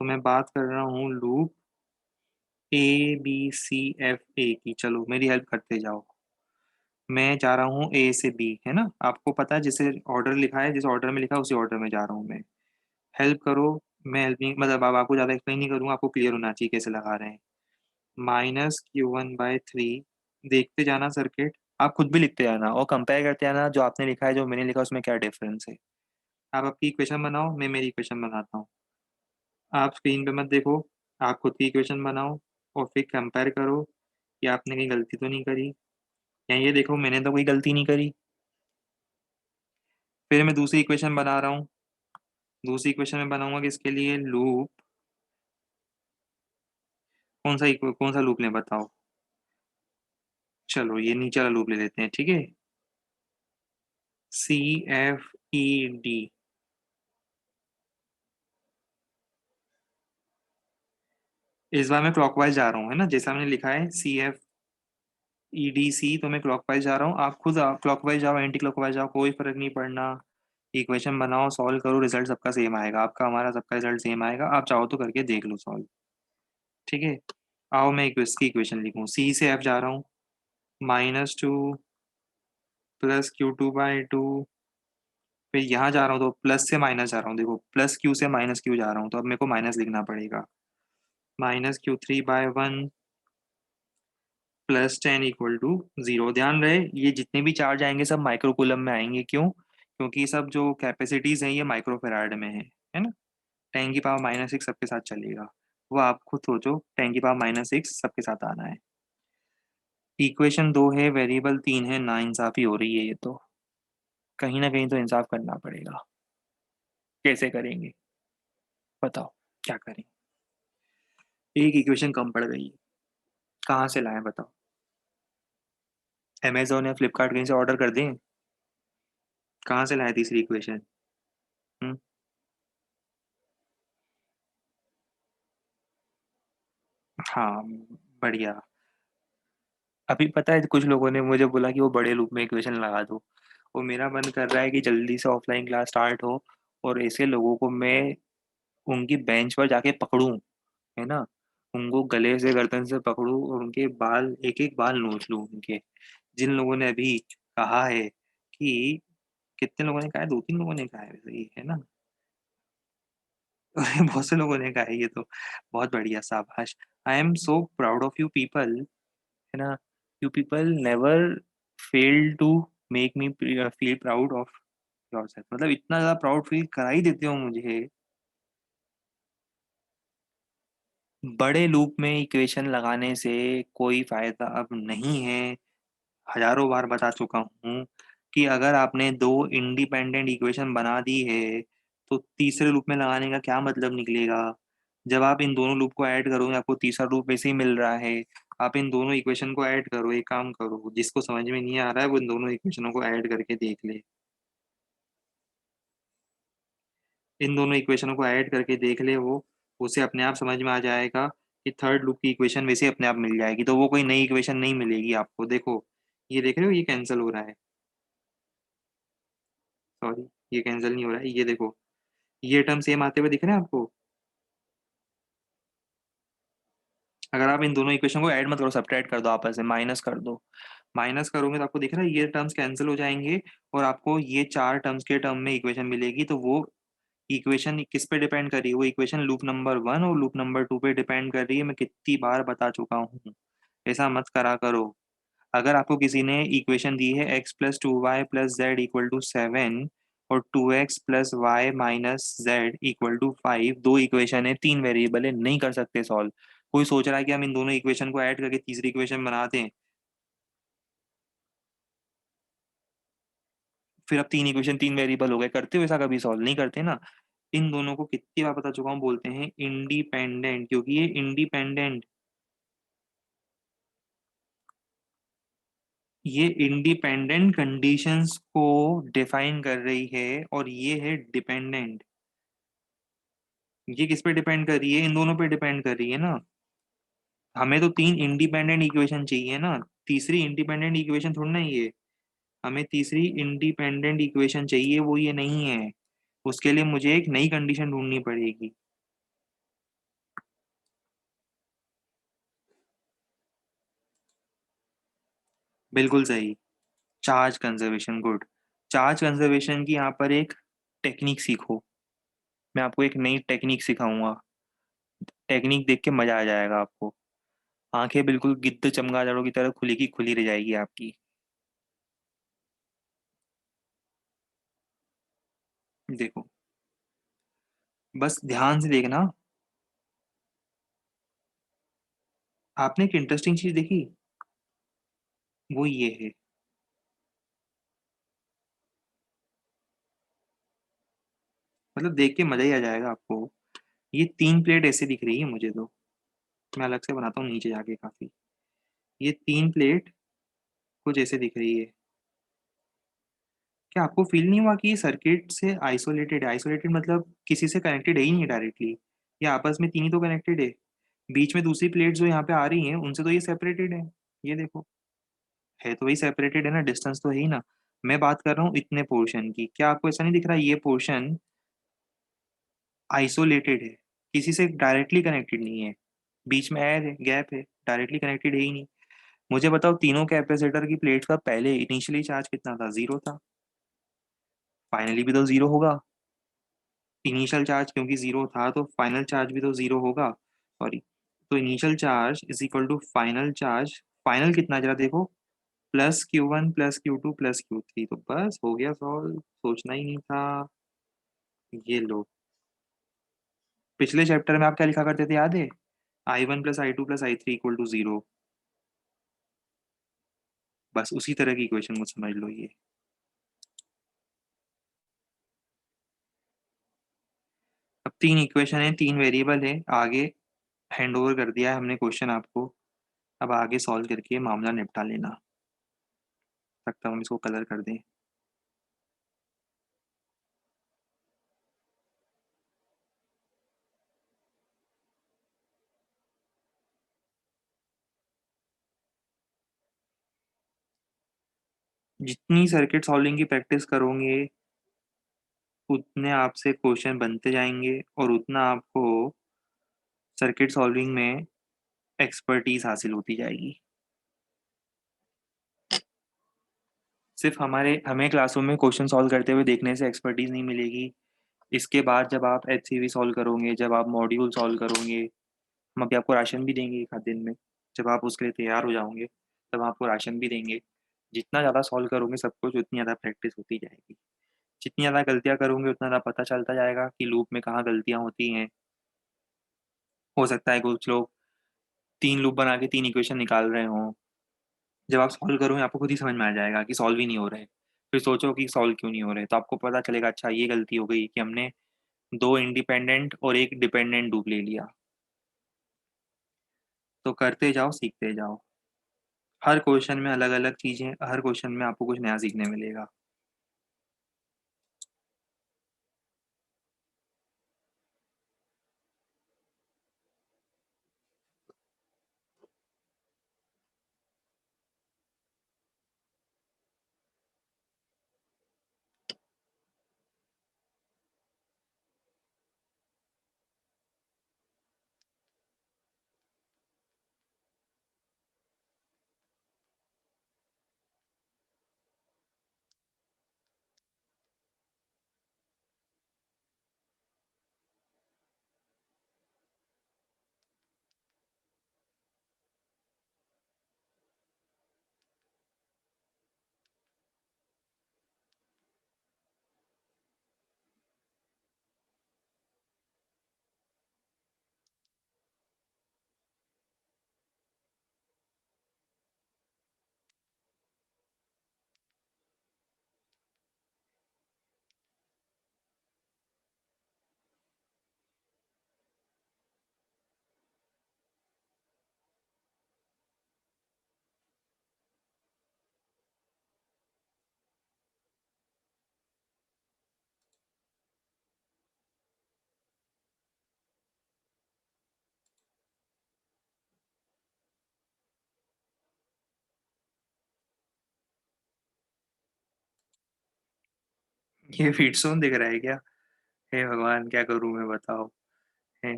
तो मैं बात कर रहा हूँ loop A B C F A की। चलो मेरी हेल्प करते जाओ। मैं जा रहा हूँ ए से बी, है ना? आपको पता है जिसे ऑर्डर लिखा है, जिस ऑर्डर में लिखा है उसी ऑर्डर में जा रहा हूँ मैं। हेल्प करो। मैं हेल्प नहीं, मतलब अब आपको ज़्यादा एक्सप्लेन नहीं करूँगा, आपको क्लियर होना चाहिए कैसे लगा रहे हैं। -Q1/3। देखते जाना सर्किट। आप खुद भी लिखते जाना और कंपेयर करते जाना, जो आपने लिखा है जो मैंने लिखा उसमें क्या डिफरेंस है। आप आपकी इक्वेशन बनाओ, मैं मेरी इक्वेशन बनाता हूँ। आप स्क्रीन पे मत देखो, आप खुद की इक्वेशन बनाओ और फिर कंपेयर करो कि आपने कहीं गलती तो नहीं करी। या ये देखो मैंने तो कोई गलती नहीं करी। फिर मैं दूसरी इक्वेशन बना रहा हूँ। दूसरी इक्वेशन में बनाऊंगा किसके लिए? लूप। कौन सा लूप लें बताओ? चलो ये नीचे वाला लूप ले लेते हैं, ठीक है। CFED। इस बार मैं क्लॉकवाइज जा रहा हूँ, है ना? जैसा मैंने लिखा है CFEDC, तो मैं क्लॉकवाइज जा रहा हूँ। आप खुद क्लॉकवाइज जाओ, एंटी क्लॉकवाइज जाओ, कोई फर्क नहीं पड़ना। इक्वेशन बनाओ, सॉल्व करो, रिजल्ट सबका सेम आएगा। आपका हमारा सबका रिजल्ट सेम आएगा। आप चाहो तो करके देख लो सॉल्व। ठीक है। आओ मैं इसकी इक्वेशन लिखूँ। C से F जा रहा हूँ। -2 प्लस Q2/2। फिर यहाँ जा रहा हूँ तो प्लस से माइनस जा रहा हूँ। देखो प्लस क्यू से माइनस क्यू जा रहा हूँ, तो अब मेरे को माइनस लिखना पड़ेगा। -Q3/1 +10 = 0। ध्यान रहे ये जितने भी चार्ज आएंगे सब माइक्रोकूलम में आएंगे। क्यों? क्योंकि सब जो कैपेसिटीज हैं ये माइक्रोफेराड में है ना? 10⁻⁻6 सबके साथ चलेगा। वो आप खुद सोचो, 10⁻⁻6 सबके साथ आना है। इक्वेशन 2 है, वेरिएबल 3 है, ना इंसाफी हो रही है ये तो। कहीं ना कहीं तो इंसाफ करना पड़ेगा। कैसे करेंगे बताओ? क्या करें? एक इक्वेशन कम पड़ गई है। कहाँ से लाएं बताओ? अमेजोन या फ्लिपकार्ट कहीं से ऑर्डर कर दें? कहाँ से लाएं तीसरी इक्वेशन? हम्म। हाँ, बढ़िया। अभी पता है कुछ लोगों ने मुझे बोला कि वो बड़े लूप में इक्वेशन लगा दो। वो मेरा मन कर रहा है कि जल्दी से ऑफलाइन क्लास स्टार्ट हो और ऐसे लोगों को मैं उनकी बेंच पर जाके पकड़ूं, है ना? उनको गले से गर्दन से पकड़ूं और उनके बाल एक एक बाल नोच लूं उनके। जिन लोगों ने अभी कहा है कि, कितने लोगों ने कहा है? 2-3 लोगों ने कहा है वैसे ही, है ना? बहुत से लोगों ने कहा है ये तो। बहुत बढ़िया, शाबाश। I am so proud of you people, है ना? You people never fail to make me feel proud of yourself. मतलब इतना ज्यादा प्राउड फील करा ही देते हो मुझे। बड़े लूप में इक्वेशन लगाने से कोई फायदा अब नहीं है। हजारों बार बता चुका हूँ कि अगर आपने दो इंडिपेंडेंट इक्वेशन बना दी है तो तीसरे लूप में लगाने का क्या मतलब निकलेगा? जब आप इन दोनों लूप को ऐड करोगे आपको तीसरा लूप वैसे ही मिल रहा है। आप इन दोनों इक्वेशन को ऐड करो, एक काम करो, जिसको समझ में नहीं आ रहा है वो इन दोनों इक्वेशनों को ऐड करके देख ले। इन दोनों इक्वेशनों को ऐड करके देख ले वो, उसे अपने आप समझ में आ जाएगा कि थर्ड लूप की इक्वेशन वैसे ही अपने आप मिल जाएगी। तो वो कोई नई इक्वेशन नहीं मिलेगी आपको। देखो ये देख रहे हो, ये कैंसिल हो रहा है। सॉरी, ये कैंसिल नहीं हो रहा है, ये देखो। ये टर्म सेम आते हुए दिख रहे हैं आपको? अगर आप इन दोनों इक्वेशन को ऐड मत करो, सब्ट्रैक्ट कर दो, आपस में माइनस कर दो। माइनस करोगे तो आपको दिख रहा है ये टर्म्स कैंसिल हो जाएंगे और आपको ये चार टर्म्स के टर्म में इक्वेशन मिलेगी। तो वो इक्वेशन किस पे डिपेंड कर रही है? वो इक्वेशन लूप नंबर 1 और लूप नंबर 2 पे डिपेंड कर रही है। मैं कितनी बार बता चुका हूँ, ऐसा मत करा करो। अगर आपको किसी ने इक्वेशन दी है x + 2y + z = 7 और 2x + y - z = 5, दो इक्वेशन है, तीन वेरिएबल है, नहीं कर सकते सॉल्व। कोई सोच रहा है कि हम इन दोनों इक्वेशन को ऐड करके तीसरी इक्वेशन बनाते हैं, फिर अब तीन इक्वेशन तीन वेरिएबल हो गए। करते हो ऐसा? कभी सॉल्व नहीं करते ना। इन दोनों को कितनी बार बता चुका हूँ, बोलते हैं इंडिपेंडेंट, क्योंकि ये इंडिपेंडेंट, ये इंडिपेंडेंट कंडीशंस को डिफाइन कर रही है और ये है डिपेंडेंट। ये किस पे डिपेंड कर रही है? इन दोनों पे डिपेंड कर रही है ना। हमें तो तीन इंडिपेंडेंट इक्वेशन चाहिए ना, तीसरी इंडिपेंडेंट इक्वेशन थोड़ी ना है ये। हमें तीसरी इंडिपेंडेंट इक्वेशन चाहिए, वो ये नहीं है। उसके लिए मुझे एक नई कंडीशन ढूंढनी पड़ेगी। बिल्कुल सही। Charge conservation, good. Charge conservation की यहाँ पर एक टेक्निक सीखो। मैं आपको एक नई टेक्निक सिखाऊंगा। टेक्निक देख के मजा आ जाएगा आपको। आंखें बिल्कुल गिद्ध चमगादड़ों की तरह खुली की खुली रह जाएगी आपकी। देखो, बस ध्यान से देखना। आपने एक इंटरेस्टिंग चीज देखी, वो ये है। मतलब देख के मजा ही आ जाएगा आपको। ये तीन प्लेट ऐसे दिख रही है मुझे तो। मैं अलग से बनाता हूँ नीचे जाके काफी। ये तीन प्लेट कुछ ऐसे दिख रही है। क्या आपको फील नहीं हुआ कि ये सर्किट से आइसोलेटेड है? आइसोलेटेड मतलब किसी से कनेक्टेड है ही नहीं डायरेक्टली। ये आपस में तीन ही तो कनेक्टेड है। बीच में दूसरी प्लेट जो यहाँ पे आ रही हैं उनसे तो ये सेपरेटेड है। ये देखो, है तो वही सेपरेटेड है ना, डिस्टेंस तो है ही ना। मैं बात कर रहा हूँ इतने पोर्शन की। क्या आपको ऐसा नहीं दिख रहा ये पोर्शन आइसोलेटेड है, किसी से डायरेक्टली कनेक्टेड नहीं है। बीच में एयर है, गैप है, डायरेक्टली कनेक्टेड है ही नहीं। मुझे बताओ, तीनों कैपेसिटर की प्लेट्स का पहले इनिशियली चार्ज कितना था? जीरो था। फाइनली भी तो जीरो होगा। इनिशियल चार्ज क्योंकि जीरो था तो फाइनल चार्ज भी तो जीरो होगा। सॉरी। तो initial charge is equal to final charge. Final कितना जरा देखो। +Q1 +Q2 +Q3। तो बस हो गया सॉल्व, सोचना ही नहीं था। ये लो। पिछले चैप्टर में आप क्या लिखा करते थे याद है? I1 + I2 + I3 = 0। बस उसी तरह की इक्वेशन को समझ लो ये। अब तीन इक्वेशन है, तीन वेरिएबल है आगे। हैंड ओवर कर दिया है हमने क्वेश्चन आपको। अब आगे सॉल्व करके मामला निपटा लेना। लगता है हम इसको कलर कर दें। जितनी सर्किट सॉल्विंग की प्रैक्टिस करोगे उतने आपसे क्वेश्चन बनते जाएंगे और उतना आपको सर्किट सॉल्विंग में एक्सपर्टीज हासिल होती जाएगी। सिर्फ हमें क्लासरूम में क्वेश्चन सॉल्व करते हुए देखने से एक्सपर्टीज नहीं मिलेगी। इसके बाद जब आप HCV सॉल्व करोगे, जब आप मॉड्यूल सॉल्व करोगे, हम अभी आपको राशन भी देंगे एक आध दिन में। जब आप उसके लिए तैयार हो जाओगे तब आपको राशन भी देंगे। जितना ज़्यादा सॉल्व करोगे सब कुछ, उतनी ज़्यादा प्रैक्टिस होती जाएगी। जितनी ज़्यादा गलतियाँ करोगे उतना ज़्यादा पता चलता जाएगा कि लूप में कहाँ गलतियाँ होती हैं। हो सकता है कुछ लोग तीन लूप बना के तीन इक्वेशन निकाल रहे हों। जब आप सॉल्व करोगे आपको खुद ही समझ में आ जाएगा कि सॉल्व ही नहीं हो रहे। फिर सोचो कि सॉल्व क्यों नहीं हो रहे, तो आपको पता चलेगा अच्छा ये गलती हो गई कि हमने दो इंडिपेंडेंट और एक डिपेंडेंट लूप ले लिया। तो करते जाओ, सीखते जाओ। हर क्वेश्चन में अलग अलग चीजें, हर क्वेश्चन में आपको कुछ नया सीखने मिलेगा। ये व्हीटस्टोन दिख रहा है क्या? हे भगवान! क्या करूँ मैं बताओ? हैं,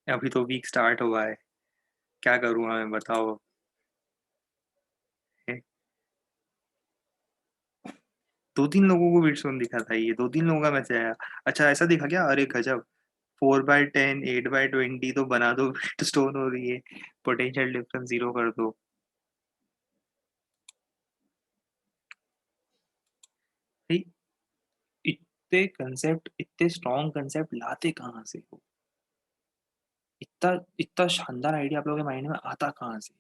अभी तो वीक स्टार्ट हुआ है, क्या करूँ मैं बताओ? हैं, 2-3 लोगों को व्हीटस्टोन दिखा था ये, 2-3 लोगों का मैसेज आया। अच्छा ऐसा दिखा क्या? अरे गज़ब! 4/10, 8/20 तो बना दो व्हीटस्टोन और ये पोटेंशियल डिफरेंस 0 कर दो। भाई इतने कंसेप्ट, इतने स्ट्रॉन्ग कंसेप्ट लाते कहाँ से हो? इतना इतना शानदार आइडिया आप लोगों के माइंड में आता कहाँ से?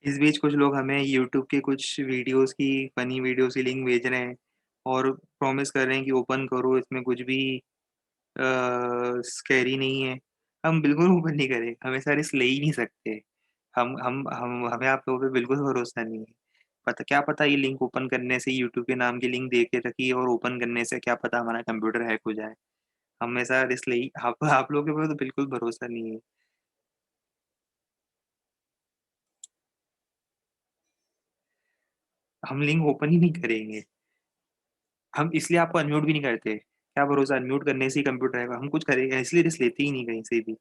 इस बीच कुछ लोग हमें यूट्यूब के कुछ वीडियोज़ की फ़नी वीडियोज़ की लिंक भेज रहे हैं और प्रॉमिस कर रहे हैं कि ओपन करो इसमें कुछ भी स्कैरी नहीं है। हम बिल्कुल ओपन नहीं करें, हम ऐसा रिस्क ले ही नहीं सकते। हम हमें आप लोगों पे बिल्कुल भरोसा नहीं है। पता क्या पता ये लिंक ओपन करने से यूट्यूब के नाम की लिंक दे के रखी है और ओपन करने से क्या पता हमारा कंप्यूटर हैक हो जाए। हम ऐसा रिस्क ले ही आप लोगों के ऊपर तो बिल्कुल भरोसा नहीं है। हम लिंक ओपन ही नहीं करेंगे। हम इसलिए आपको अनम्यूट भी नहीं करते। क्या भरोसा अनम्यूट करने से ही कंप्यूटर हैक हम कुछ करेंगे इसलिए रिस्क लेते ही नहीं कहीं से भी।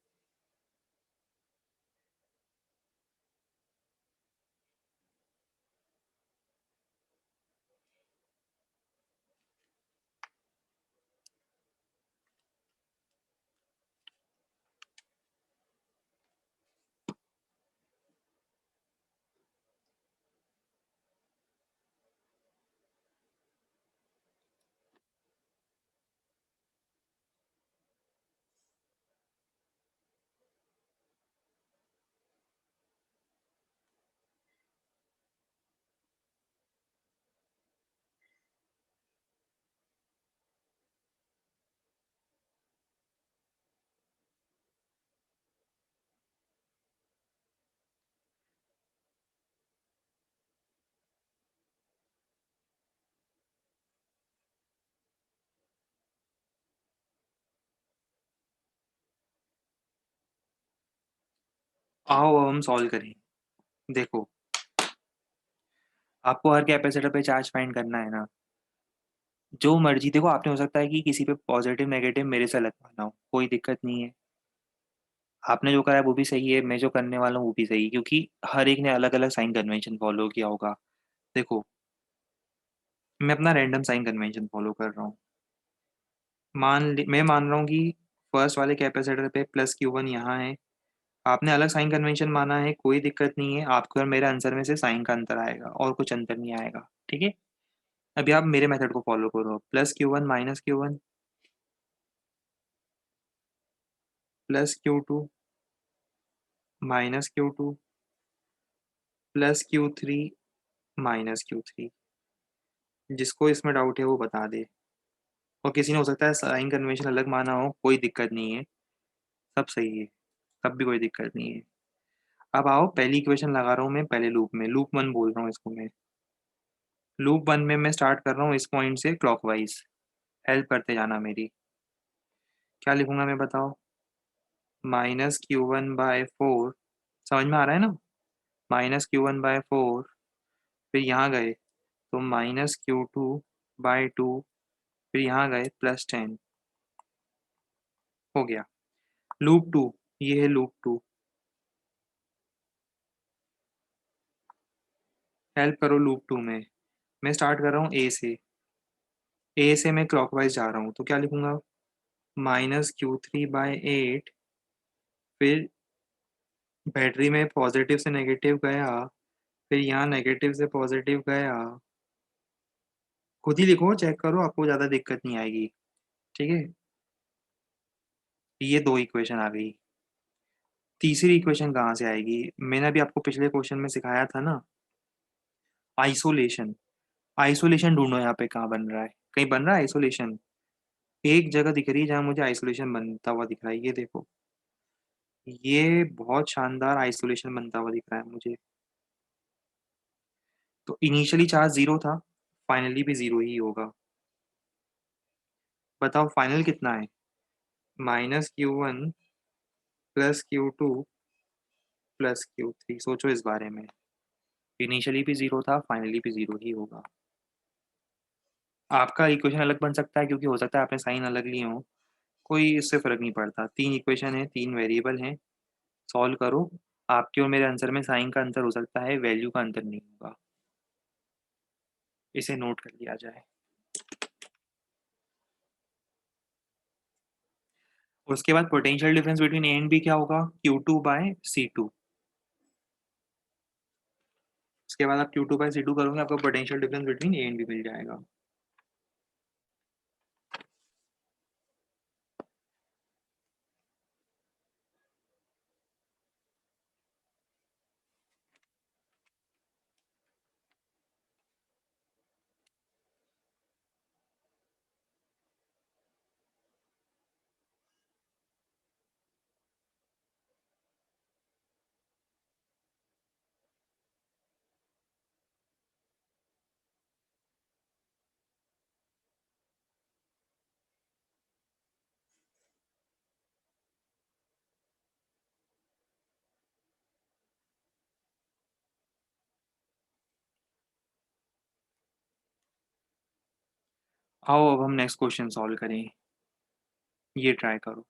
आओ अब हम सॉल्व करें। देखो, आपको हर कैपेसिटर पे चार्ज फाइंड करना है ना। जो मर्ज़ी देखो आपने हो सकता है कि किसी पे पॉज़िटिव नेगेटिव मेरे से लगवाना हो, कोई दिक्कत नहीं है। आपने जो करा है वो भी सही है, मैं जो करने वाला हूँ वो भी सही है क्योंकि हर एक ने अलग-अलग साइन कन्वेंशन फ़ॉलो किया होगा। देखो, मैं अपना रैंडम साइन कन्वेंशन फ़ॉलो कर रहा हूँ। मैं मान रहा हूँ कि फर्स्ट वाले कैपेसिटर पे प्लस Q1 यहाँ है। आपने अलग साइन कन्वेंशन माना है, कोई दिक्कत नहीं है। आपको और मेरे आंसर में से साइन का अंतर आएगा और कुछ अंतर नहीं आएगा, ठीक है? अभी आप मेरे मेथड को फ़ॉलो करो। Plus Q1 minus Q1 plus Q2 minus Q2 plus Q3 minus Q3। जिसको इसमें डाउट है वो बता दे। और किसी ने हो सकता है साइन कन्वेंशन अलग माना हो, कोई दिक्कत नहीं है, सब सही है, तब भी कोई दिक्कत नहीं है। अब आओ पहली इक्वेशन लगा रहा हूँ मैं पहले लूप में, लूप 1 बोल रहा हूँ इसको मैं। लूप 1 में मैं स्टार्ट कर रहा हूँ इस पॉइंट से क्लॉकवाइज, हेल्प करते जाना मेरी। क्या लिखूंगा मैं बताओ? -q1/4, समझ में आ रहा है ना? -q1/4, फिर यहाँ गए तो -q2/2, फिर यहाँ गए +10, हो गया। लूप 2, ये है लूप 2। हेल्प करो लूप 2 में। मैं स्टार्ट कर रहा हूँ ए से मैं क्लॉकवाइज जा रहा हूँ, तो क्या लिखूंगा? -q3/8, फिर बैटरी में पॉजिटिव से नेगेटिव गया, फिर यहाँ नेगेटिव से पॉजिटिव गया। खुद ही लिखो, चेक करो, आपको ज़्यादा दिक्कत नहीं आएगी। ठीक है, ये 2 इक्वेशन आ गई। तीसरी इक्वेशन कहाँ से आएगी? मैंने अभी आपको पिछले क्वेश्चन में सिखाया था ना, आइसोलेशन। आइसोलेशन ढूंढो यहाँ पे कहाँ बन रहा है। कहीं बन रहा है आइसोलेशन? एक जगह दिख रही है जहाँ मुझे आइसोलेशन बनता हुआ दिख रहा है, ये देखो। ये बहुत शानदार आइसोलेशन बनता हुआ दिख रहा है मुझे। तो इनिशियली चार्ज 0 था, फाइनली भी 0 ही होगा। बताओ फाइनल कितना है? -q1 +q2 +q3। सोचो इस बारे में। इनिशियली भी 0 था, फाइनली भी 0 ही होगा। आपका इक्वेशन अलग बन सकता है क्योंकि हो सकता है आपने साइन अलग लिए हों। कोई इससे फ़र्क नहीं पड़ता। 3 इक्वेशन है, 3 वेरिएबल हैं, सॉल्व करो। आपके और मेरे आंसर में साइन का अंतर हो सकता है, वैल्यू का अंतर नहीं होगा। इसे नोट कर लिया जाए। उसके बाद potential difference between A and B क्या होगा? Q2/C2। उसके बाद आप Q2/C2 करोगे, आपको potential difference between A and B मिल जाएगा। आओ अब हम नेक्स्ट क्वेश्चन सॉल्व करें। ये ट्राई करो।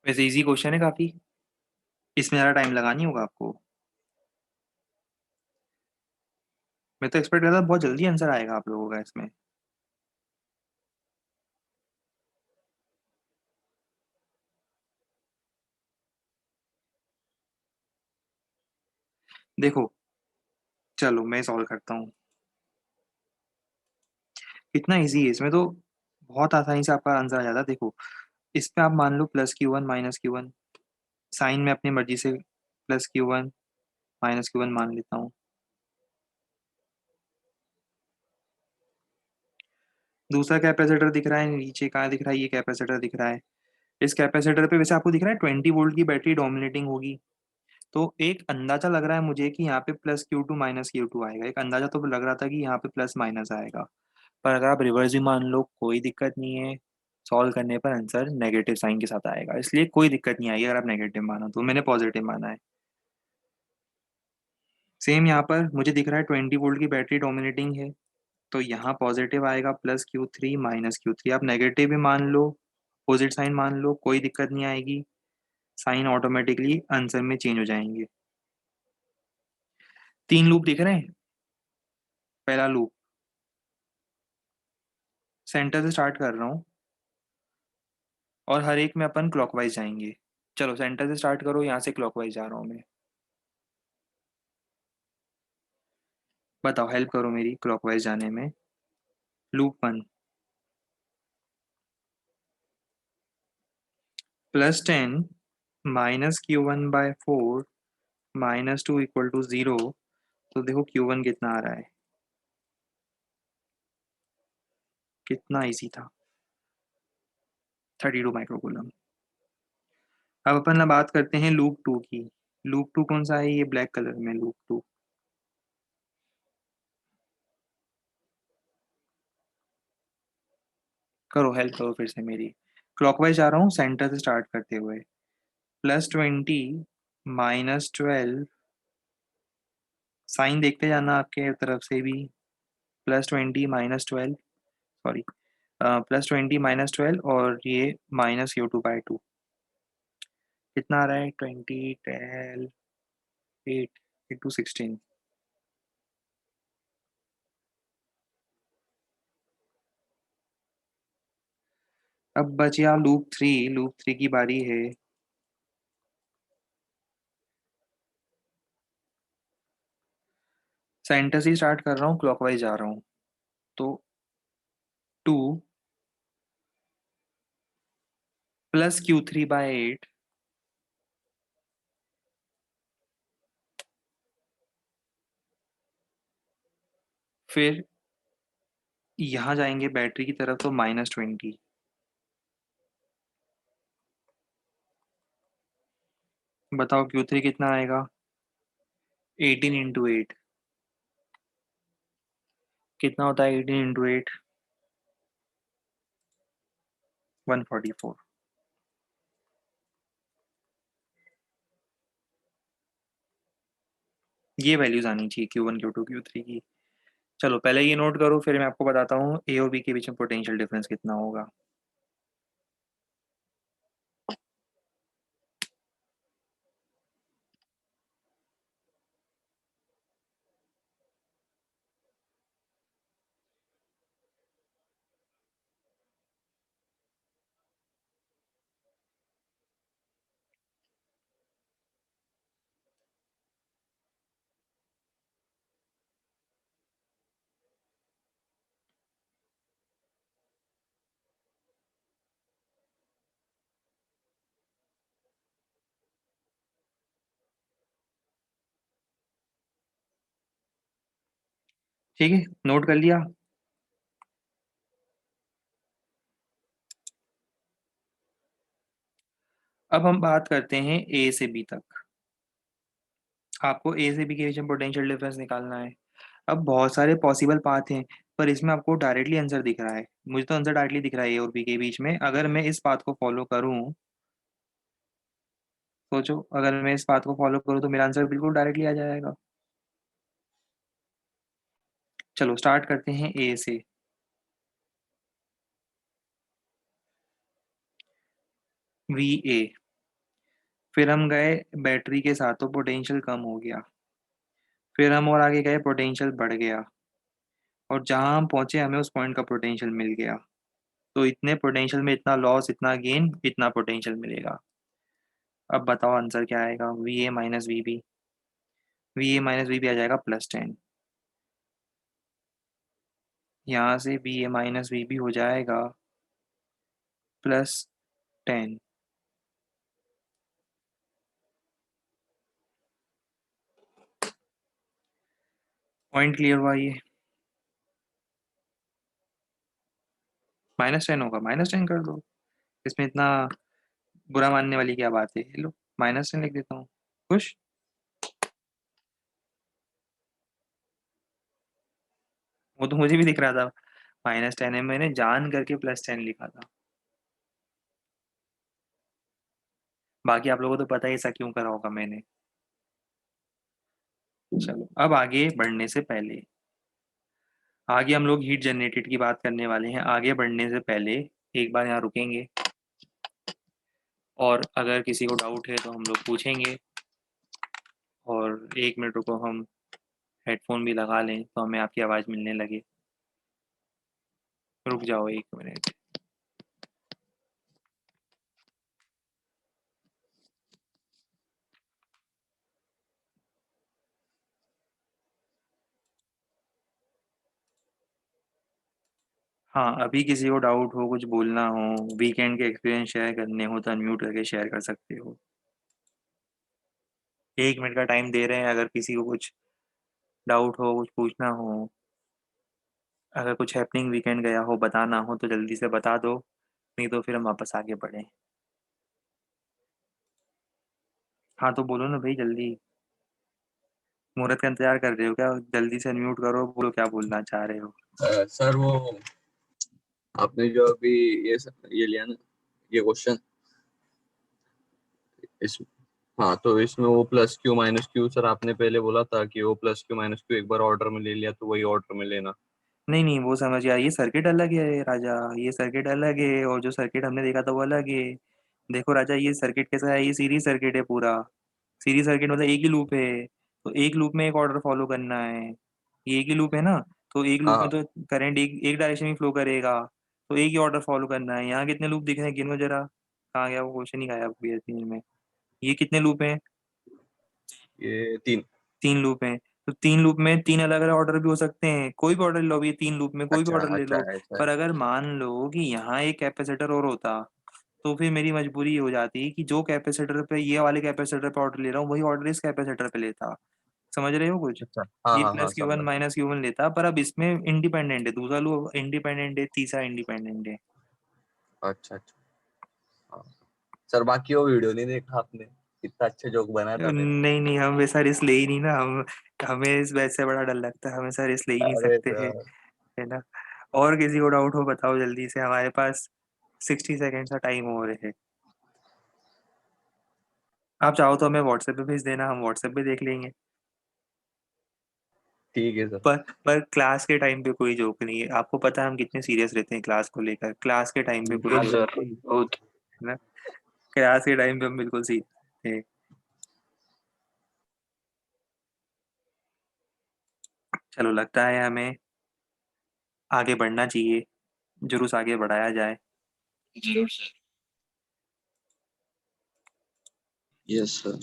वैसे इजी क्वेश्चन है काफी, इसमें ज़्यादा टाइम लगानी होगा आपको। मैं तो एक्सपेक्ट करता था बहुत जल्दी आंसर आएगा आप लोगों का इसमें। देखो, चलो मैं सॉल्व करता हूँ। इतना इजी है, इसमें तो बहुत आसानी से आपका आंसर आ जाता है। देखो, इस पे आप मान लो +Q1 -Q1, साइन में अपनी मर्जी से +Q1 -Q1 मान लेता हूँ। दूसरा कैपेसिटर दिख रहा है नीचे, कहाँ दिख रहा है, ये कैपेसिटर दिख रहा है। इस कैपेसिटर पे वैसे आपको दिख रहा है 20 वोल्ट की बैटरी डोमिनेटिंग होगी। तो एक अंदाजा लग रहा है मुझे कि यहाँ पे +Q2 -Q2 आएगा। एक अंदाजा तो लग रहा था कि यहाँ पे प्लस माइनस आएगा। पर अगर आप रिवर्स भी मान लो कोई दिक्कत नहीं है, सॉल्व करने पर आंसर नेगेटिव साइन के साथ आएगा, इसलिए कोई दिक्कत नहीं आएगी अगर आप नेगेटिव मानो तो। मैंने पॉजिटिव माना है। सेम यहाँ पर मुझे दिख रहा है 20 वोल्ट की बैटरी डोमिनेटिंग है, तो यहाँ पॉजिटिव आएगा +Q3 -Q3। आप नेगेटिव भी मान लो, अपोजिट साइन मान लो, कोई दिक्कत नहीं आएगी, साइन ऑटोमेटिकली आंसर में चेंज हो जाएंगे। 3 लूप दिख रहे हैं। पहला लूप, सेंटर से स्टार्ट कर रहा हूँ और हर एक में अपन क्लॉकवाइज जाएंगे। चलो सेंटर से स्टार्ट करो, यहाँ से क्लॉकवाइज जा रहा हूँ मैं। बताओ, हेल्प करो मेरी क्लॉकवाइज जाने में। Loop 1, +10 -Q1/4 -2 = 0। तो देखो Q1 कितना आ रहा है, कितना इजी था, 32 माइक्रोकूलम। अब अपन ना बात करते हैं लूप 2 की। लूप 2 कौन सा है, ये ब्लैक कलर में लूप 2। करो, हेल्प करो फिर से मेरी। क्लॉकवाइज जा रहा हूँ सेंटर से स्टार्ट करते हुए। +20 -12, साइन देखते जाना आपके तरफ से भी। +20 -12, सॉरी, +20 -12 और ये -Q2/2। कितना आ रहा है, 20, 12, 8 × 16। अब बचा लूप 3। लूप 3 की बारी है। सेंटर से स्टार्ट कर रहा हूँ, क्लॉकवाइज जा रहा हूँ। तो 2 +Q3/8, फिर यहाँ जाएंगे बैटरी की तरफ तो -20। बताओ Q3 कितना आएगा, 18 × 8। कितना होता है 18 × 8? 144। ये वैल्यूज आनी चाहिए Q1, Q2, Q3 की। चलो पहले ये नोट करो, फिर मैं आपको बताता हूँ ए और बी के बीच में पोटेंशियल डिफरेंस कितना होगा। ठीक है, नोट कर लिया। अब हम बात करते हैं ए से बी तक। आपको ए से बी के बीच में पोटेंशियल डिफरेंस निकालना है। अब बहुत सारे पॉसिबल पाथ हैं, पर इसमें आपको डायरेक्टली आंसर दिख रहा है। मुझे तो आंसर डायरेक्टली दिख रहा है ए और बी के बीच में। अगर मैं इस पाथ को फॉलो करूं, सोचो, अगर मैं इस पाथ को फॉलो करूं तो मेरा आंसर बिल्कुल डायरेक्टली आ जाएगा। चलो स्टार्ट करते हैं ए से। वी ए, फिर हम गए बैटरी के साथ तो पोटेंशियल कम हो गया। फिर हम और आगे गए पोटेंशियल बढ़ गया और जहाँ हम पहुँचे हमें उस पॉइंट का पोटेंशियल मिल गया। तो इतने पोटेंशियल में इतना लॉस, इतना गेन, इतना पोटेंशियल मिलेगा। अब बताओ आंसर क्या आएगा? V A minus V B. V A minus V B आ जाएगा +10। यहाँ से V A minus V B हो जाएगा +10। पॉइंट क्लियर हुआ ये? -10 होगा, -10 कर दो। इसमें इतना बुरा मानने वाली क्या बात है? लो, -10 लिख देता हूँ। खुश? वो तो मुझे भी दिख रहा था -10 है, मैंने जान करके +10 लिखा था। बाकी आप लोगों को तो पता ही ऐसा क्यों करा होगा मैंने। चलो, अब आगे बढ़ने से पहले, आगे हम लोग हीट जनरेटेड की बात करने वाले हैं। आगे बढ़ने से पहले एक बार यहाँ रुकेंगे और अगर किसी को डाउट है तो हम लोग पूछेंगे। और 1 मिनट रुको, हम हेडफोन भी लगा लें तो हमें आपकी आवाज़ मिलने लगे। रुक जाओ 1 मिनट। हाँ, अभी किसी को डाउट हो, कुछ बोलना हो, वीकेंड के एक्सपीरियंस शेयर करने हो तो अनम्यूट करके शेयर कर सकते हो। 1 मिनट का टाइम दे रहे हैं, अगर किसी को कुछ डाउट हो, कुछ पूछना हो, अगर कुछ हैपनिंग वीकेंड गया हो, बताना हो तो जल्दी से बता दो, नहीं तो फिर हम वापस आगे बढ़ें। हाँ, तो बोलो ना भाई जल्दी। मुहूर्त का इंतजार कर रहे हो क्या? जल्दी से अनम्यूट करो, बोलो क्या बोलना चाह रहे हो। सर वो आपने जो अभी ये ये लिया ना, ये क्वेश्चन, इस हाँ तो इसमें O plus Q minus Q, sir आपने पहले बोला था कि O plus Q minus Q एक बार ऑर्डर में ले लिया तो वही ऑर्डर में लेना। नहीं नहीं, वो समझ गया, ये सर्किट अलग है राजा। ये सर्किट अलग है और जो सर्किट हमने देखा था वो अलग है। देखो राजा, ये सर्किट कैसा है? ये सीरीज सर्किट है पूरा। सीरीज सर्किट मतलब एक ही लूप है, तो एक लूप में एक ऑर्डर फॉलो करना है। ये एक ही लूप है ना, तो एक लूप में हाँ, तो करंट एक एक डायरेक्शन में फ्लो करेगा, तो एक ही ऑर्डर फॉलो करना है। यहाँ कितने लूप दिख रहे हैं? गिनो जरा। कहाँ गया वो क्वेश्चन? ही गायब हो गया 3 में। ये कितने लूप हैं? ये 3। 3 लूप हैं। तो 3 लूप में 3 अलग अलग ऑर्डर भी हो सकते हैं, कोई भी ऑर्डर ले लो। अभी 3 लूप में कोई भी अच्छा ऑर्डर ले अच्छा लो। ऐसा पर है। अगर मान लो कि यहाँ एक कैपेसिटर और होता, तो फिर मेरी मजबूरी ये हो जाती कि जो कैपेसिटर पे, ये वाले कैपेसिटर पे ऑर्डर ले रहा हूँ, वही ऑर्डर इस कैपेसिटर पे लेता। समझ रहे हो कुछ? अच्छा, हाँ ये हाँ हाँ, प्लस क्यू वन समझा। माइनस क्यू वन लेता, पर अब इसमें इंडिपेंडेंट है। दूसरा लूप इंडिपेंडेंट है, तीसरा इंडिपेंडेंट है। अच्छा अच्छा, हाँ। सर बाकी वो वीडियो नहीं देखा आपने, कितना अच्छे जोक बनाया था मैंने। नहीं नहीं, हम वैसा रिस्क ले ही नहीं ना। हम हमें इस वजह से बड़ा डर लगता है, हम ऐसा रिस्क ले ही नहीं अरे सकते हैं, सर, है ना। और किसी को डाउट हो बताओ जल्दी से, हमारे पास 60 सेकेंड का टाइम हो रहे है। आप चाहो तो हमें व्हाट्सएप पे भेज देना, हम व्हाट्सएप पे देख लेंगे। ठीक है सर। पर क्लास के टाइम पे कोई जोक नहीं है। आपको पता है हम कितने सीरियस रहते हैं क्लास को लेकर। क्लास के टाइम पे कोई हाँ जोक सर, नहीं बहुत। है ना। क्लास के टाइम पे हम बिल्कुल सीरियस थे। चलो, लगता है हमें आगे बढ़ना चाहिए, जुलूस आगे बढ़ाया जाए। जरूर सर। Yes sir.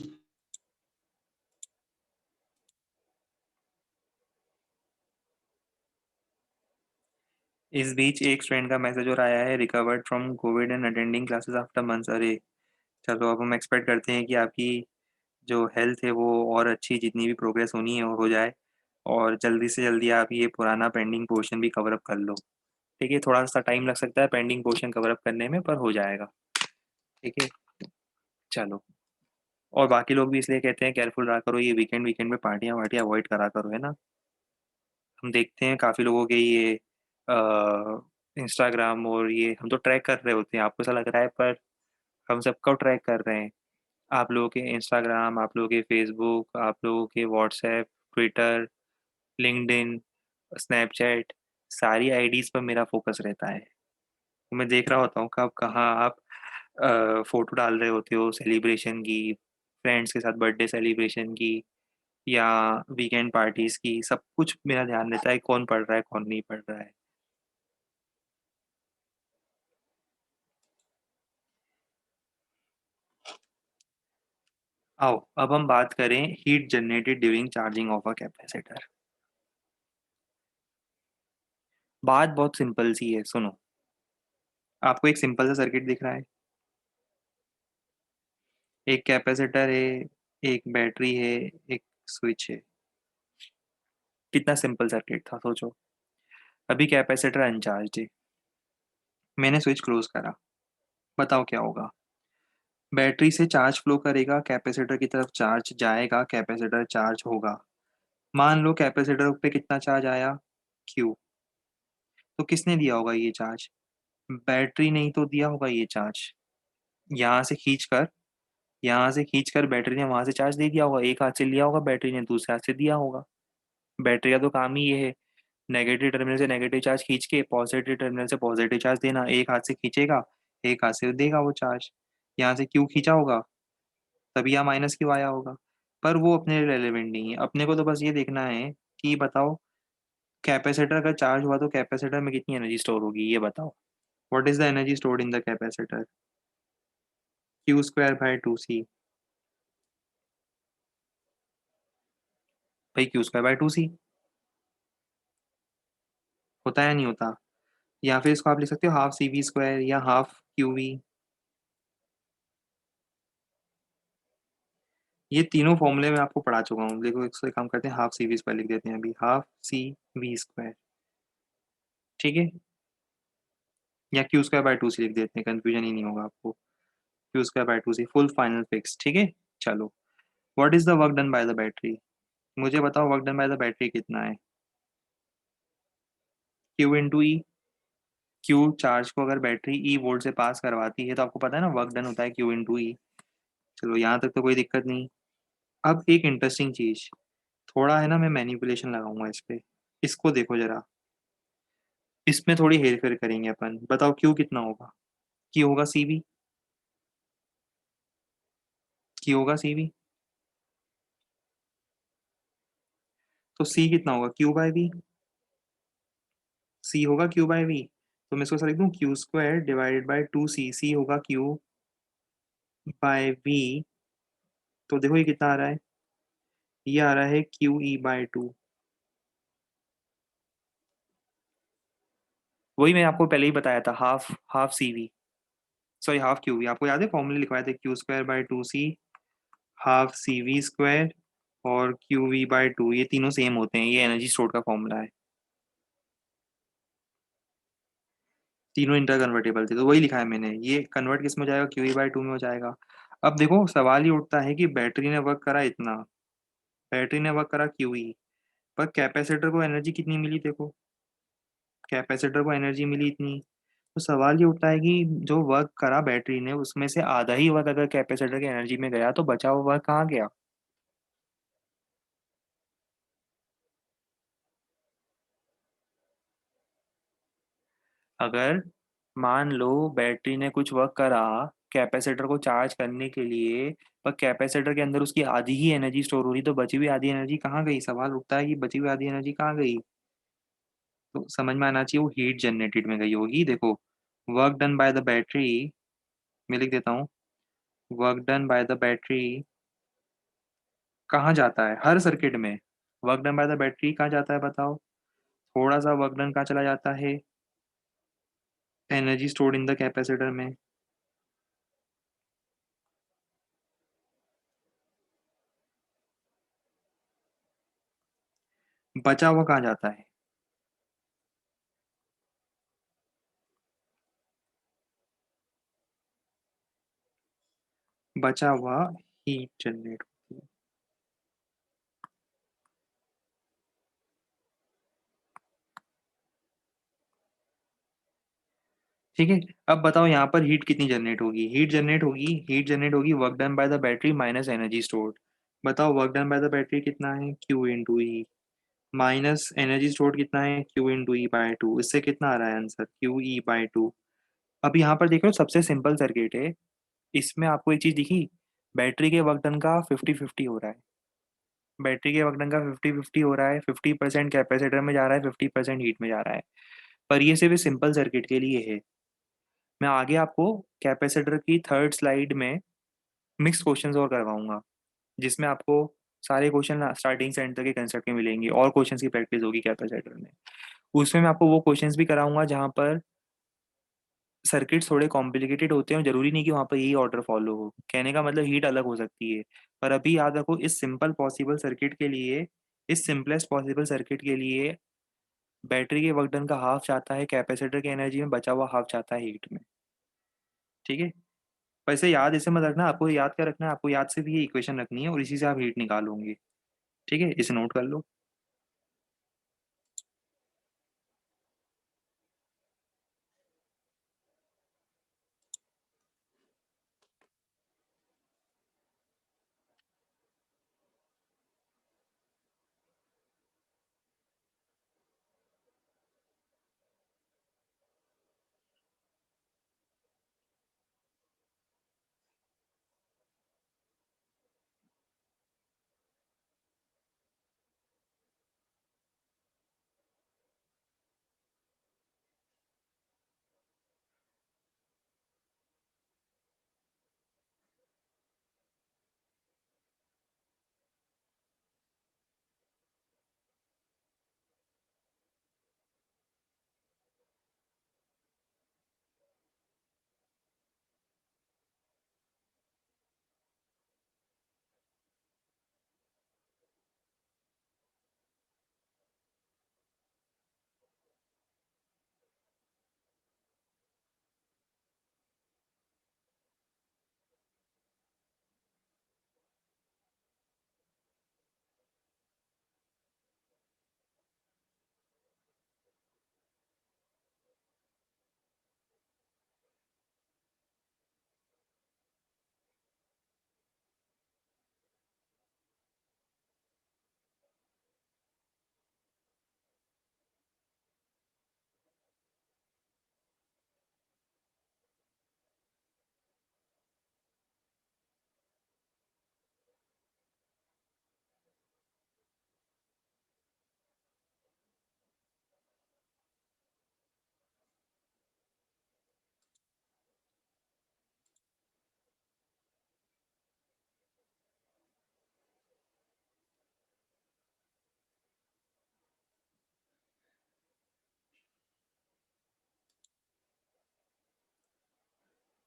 इस बीच एक स्टूडेंट का मैसेज और आया है, recovered from Covid and attending classes after months. अरे, चलो अब हम एक्सपेक्ट करते हैं कि आपकी जो हेल्थ है वो और अच्छी, जितनी भी प्रोग्रेस होनी है वो हो जाए, और जल्दी से जल्दी आप ये पुराना पेंडिंग पोर्शन भी कवर अप कर लो। ठीक है, थोड़ा सा टाइम लग सकता है पेंडिंग पोर्शन कवर अप करने में, पर हो जाएगा। ठीक है, चलो। और बाकी लोग भी इसलिए कहते हैं केयरफुल रहा करो, ये वीकेंड वीकेंड में पार्टियां वार्टियां अवॉइड करा करो, है ना। हम देखते हैं काफ़ी लोगों के ये इंस्टाग्राम और ये हम तो ट्रैक कर रहे होते हैं, आपको ऐसा लग रहा है, पर हम सबको ट्रैक कर रहे हैं। आप लोगों के इंस्टाग्राम, आप लोगों के फेसबुक, आप लोगों के व्हाट्सएप, ट्विटर, लिंक्डइन, स्नैपचैट, सारी आईडीज़ पर मेरा फोकस रहता है। तो मैं देख रहा होता हूँ कब कहाँ आप फोटो डाल रहे होते हो सेलिब्रेशन की, फ्रेंड्स के साथ बर्थडे सेलिब्रेशन की, या वीकेंड पार्टीज की, सब कुछ मेरा ध्यान रहता है कौन पढ़ रहा है कौन नहीं पढ़ रहा है। आओ अब हम बात करें heat generated during charging of a capacitor. बात बहुत सिंपल सी है, सुनो। आपको एक सिंपल सा सर्किट दिख रहा है, एक कैपेसिटर है, एक बैटरी है, एक स्विच है। कितना सिंपल सर्किट था, सोचो। अभी कैपेसिटर अनचार्ज है, मैंने स्विच क्लोज करा, बताओ क्या होगा। बैटरी से चार्ज फ्लो करेगा, कैपेसिटर की तरफ चार्ज जाएगा, कैपेसिटर चार्ज होगा। मान लो कैपेसिटर पे कितना चार्ज आया, क्यू। तो किसने दिया होगा ये चार्ज? बैटरी नहीं तो दिया होगा ये चार्ज। यहाँ से खींच कर, यहाँ से खींच कर बैटरी ने वहां से चार्ज दे दिया होगा, एक हाथ से लिया होगा बैटरी ने, दूसरे हाथ से दिया होगा। बैटरी का तो काम ही ये है, नेगेटिव टर्मिनल से नेगेटिव चार्ज खींच के पॉजिटिव टर्मिनल से पॉजिटिव चार्ज देना। एक हाथ से खींचेगा, एक हाथ से देगा वो चार्ज। यहाँ से क्यू खींचा होगा, तभी यहाँ माइनस क्यू आया होगा। पर वो अपने रेलेवेंट नहीं है, अपने को तो बस ये देखना है कि बताओ कैपेसिटर का चार्ज हुआ तो कैपेसिटर में कितनी एनर्जी स्टोर होगी, ये बताओ। What is the energy stored in the capacitor? Q square by two C. भाई Q square by two C होता है या नहीं होता? या फिर इसको आप लिख सकते हो हाफ सी वी स्क्वायर या हाफ क्यू वी। ये तीनों फॉर्मूले में आपको पढ़ा चुका हूँ, देखो इसको एक काम करते हैं, हाफ सी वी स्क्वायर लिख देते हैं अभी, हाफ सी वी स्क्वायर। ठीक है, या Q square by two C लिख देते हैं, कंफ्यूजन ही नहीं होगा आपको। Q square by two C full final fix, ठीक है। चलो, what is the work done by the battery? मुझे बताओ work done by the battery कितना है? Q into E. Q charge को अगर बैटरी ई वोल्ट से पास करवाती है तो आपको पता है ना वर्क डन होता है क्यू इंटू ई। चलो यहाँ तक तो कोई दिक्कत नहीं। अब एक इंटरेस्टिंग चीज, थोड़ा है ना मैं मैनिपुलेशन लगाऊंगा इस पे, इसको देखो जरा। इसमें थोड़ी हेर फेर करेंगे अपन, बताओ क्यू कितना होगा? क्यू होगा सीवी। क्यू होगा सीवी, तो सी कितना होगा? Q bye we. सी होगा क्यू बाय वी, तो मैं इसको सर लिख दूं Q square divided by two C. C होगा क्यू बाय वी। तो देखो ये कितना आ रहा है, ये आ रहा है क्यू ई बाय टू। वही मैं आपको पहले ही बताया था, half half C V, sorry half Q V. आपको याद है फॉर्मूले लिखवाए थे, Q square by two C, half C V square, और क्यू वी बाय टू, ये तीनों सेम होते हैं, ये एनर्जी स्टोर का फॉर्मूला है। तीनों इंटर कन्वर्टेबल थे, तो वही लिखा है मैंने, ये कन्वर्ट किस में हो जाएगा? क्यू ई बाय टू में हो जाएगा। अब देखो सवाल ही उठता है कि बैटरी ने वर्क करा इतना, बैटरी ने वर्क करा क्यू ई, पर कैपेसिटर को एनर्जी कितनी मिली देखो, कैपेसिटर को एनर्जी मिली इतनी। तो सवाल ये उठता है कि जो वर्क करा बैटरी ने उसमें से आधा ही वर्क अगर कैपेसिटर की एनर्जी में गया तो बचा हुआ वर्क कहाँ गया? अगर मान लो बैटरी ने कुछ वर्क करा कैपेसिटर को चार्ज करने के लिए, पर कैपेसिटर के अंदर उसकी आधी ही एनर्जी स्टोर हो रही, तो बची हुई आधी एनर्जी कहाँ गई? सवाल उठता है कि बची हुई आधी एनर्जी कहाँ गई। तो समझ में आना चाहिए वो हीट जनरेटेड में गई होगी। देखो, work done by the battery, मैं लिख देता हूँ, work done by the battery कहाँ जाता है हर सर्किट में? Work done by the battery कहाँ जाता है बताओ? थोड़ा सा वर्क डन कहाँ चला जाता है? Energy stored in the capacitor में। बचा हुआ कहाँ जाता है? बचा हुआ हीट जनरेट होती है। ठीक है, अब बताओ यहाँ पर हीट कितनी जनरेट होगी? हीट जनरेट होगी work done by the battery minus energy stored. बताओ work done by the battery कितना है? Q into E, minus energy stored कितना है? Q into E by two. इससे कितना आ रहा है answer? Q E by two. अब यहाँ पर देख लो सबसे सिंपल सर्किट है, इसमें आपको एक चीज दिखी, बैटरी के वर्कडन का 50-50 हो रहा है। बैटरी के वर्कडन का 50-50 हो रहा है, 50% कैपेसिटर में जा रहा है, 50% हीट में जा रहा है। पर ये सिर्फ सिंपल सर्किट के लिए है। मैं आगे आपको कैपेसिटर की थर्ड स्लाइड में मिक्स क्वेश्चंस और करवाऊंगा, जिसमें आपको सारे क्वेश्चन स्टार्टिंग से एंड तक के कंसेप्ट के मिलेंगे और क्वेश्चंस की प्रैक्टिस होगी कैपेसिटर में। उसमें मैं आपको वो क्वेश्चंस भी कराऊंगा जहाँ पर सर्किट्स थोड़े कॉम्प्लिकेटेड होते हैं और जरूरी नहीं कि वहाँ पर यही ऑर्डर फॉलो हो। कहने का मतलब हीट अलग हो सकती है। पर अभी याद रखो, इस सिंपल पॉसिबल सर्किट के लिए, इस सिंपलेस्ट पॉसिबल सर्किट के लिए बैटरी के वर्क डन का हाफ जाता है कैपेसिटर की एनर्जी में, बचा हुआ हाफ जाता है हीट में। ठीक है। पर इसे याद इसे मत रखना, आपको याद क्या रखना है, आपको याद सिर्फ ये इक्वेशन रखनी है और इसी से आप हीट निकालोगे। ठीक है, इसे नोट कर लो।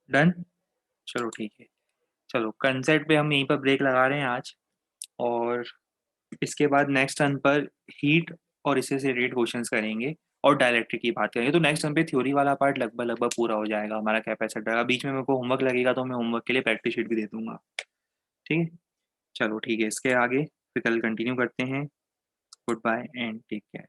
डन। चलो ठीक है। चलो कंसेप्ट पे हम यहीं पर ब्रेक लगा रहे हैं आज, और इसके बाद नेक्स्ट टर्न पर हीट और इससे से रिलेटेड क्वेश्चंस करेंगे और डायरेक्ट्रिक की बात करेंगे। तो नेक्स्ट टर्न पे थ्योरी वाला पार्ट लगभग लगभग पूरा हो जाएगा हमारा कैपेसिटर का। बीच में मेरे को होमवर्क लगेगा तो मैं होमवर्क के लिए प्रैक्टिस शीट भी दे दूंगा। ठीक है। चलो ठीक है, इसके आगे फिर कल कंटिन्यू करते हैं। Good bye and take care.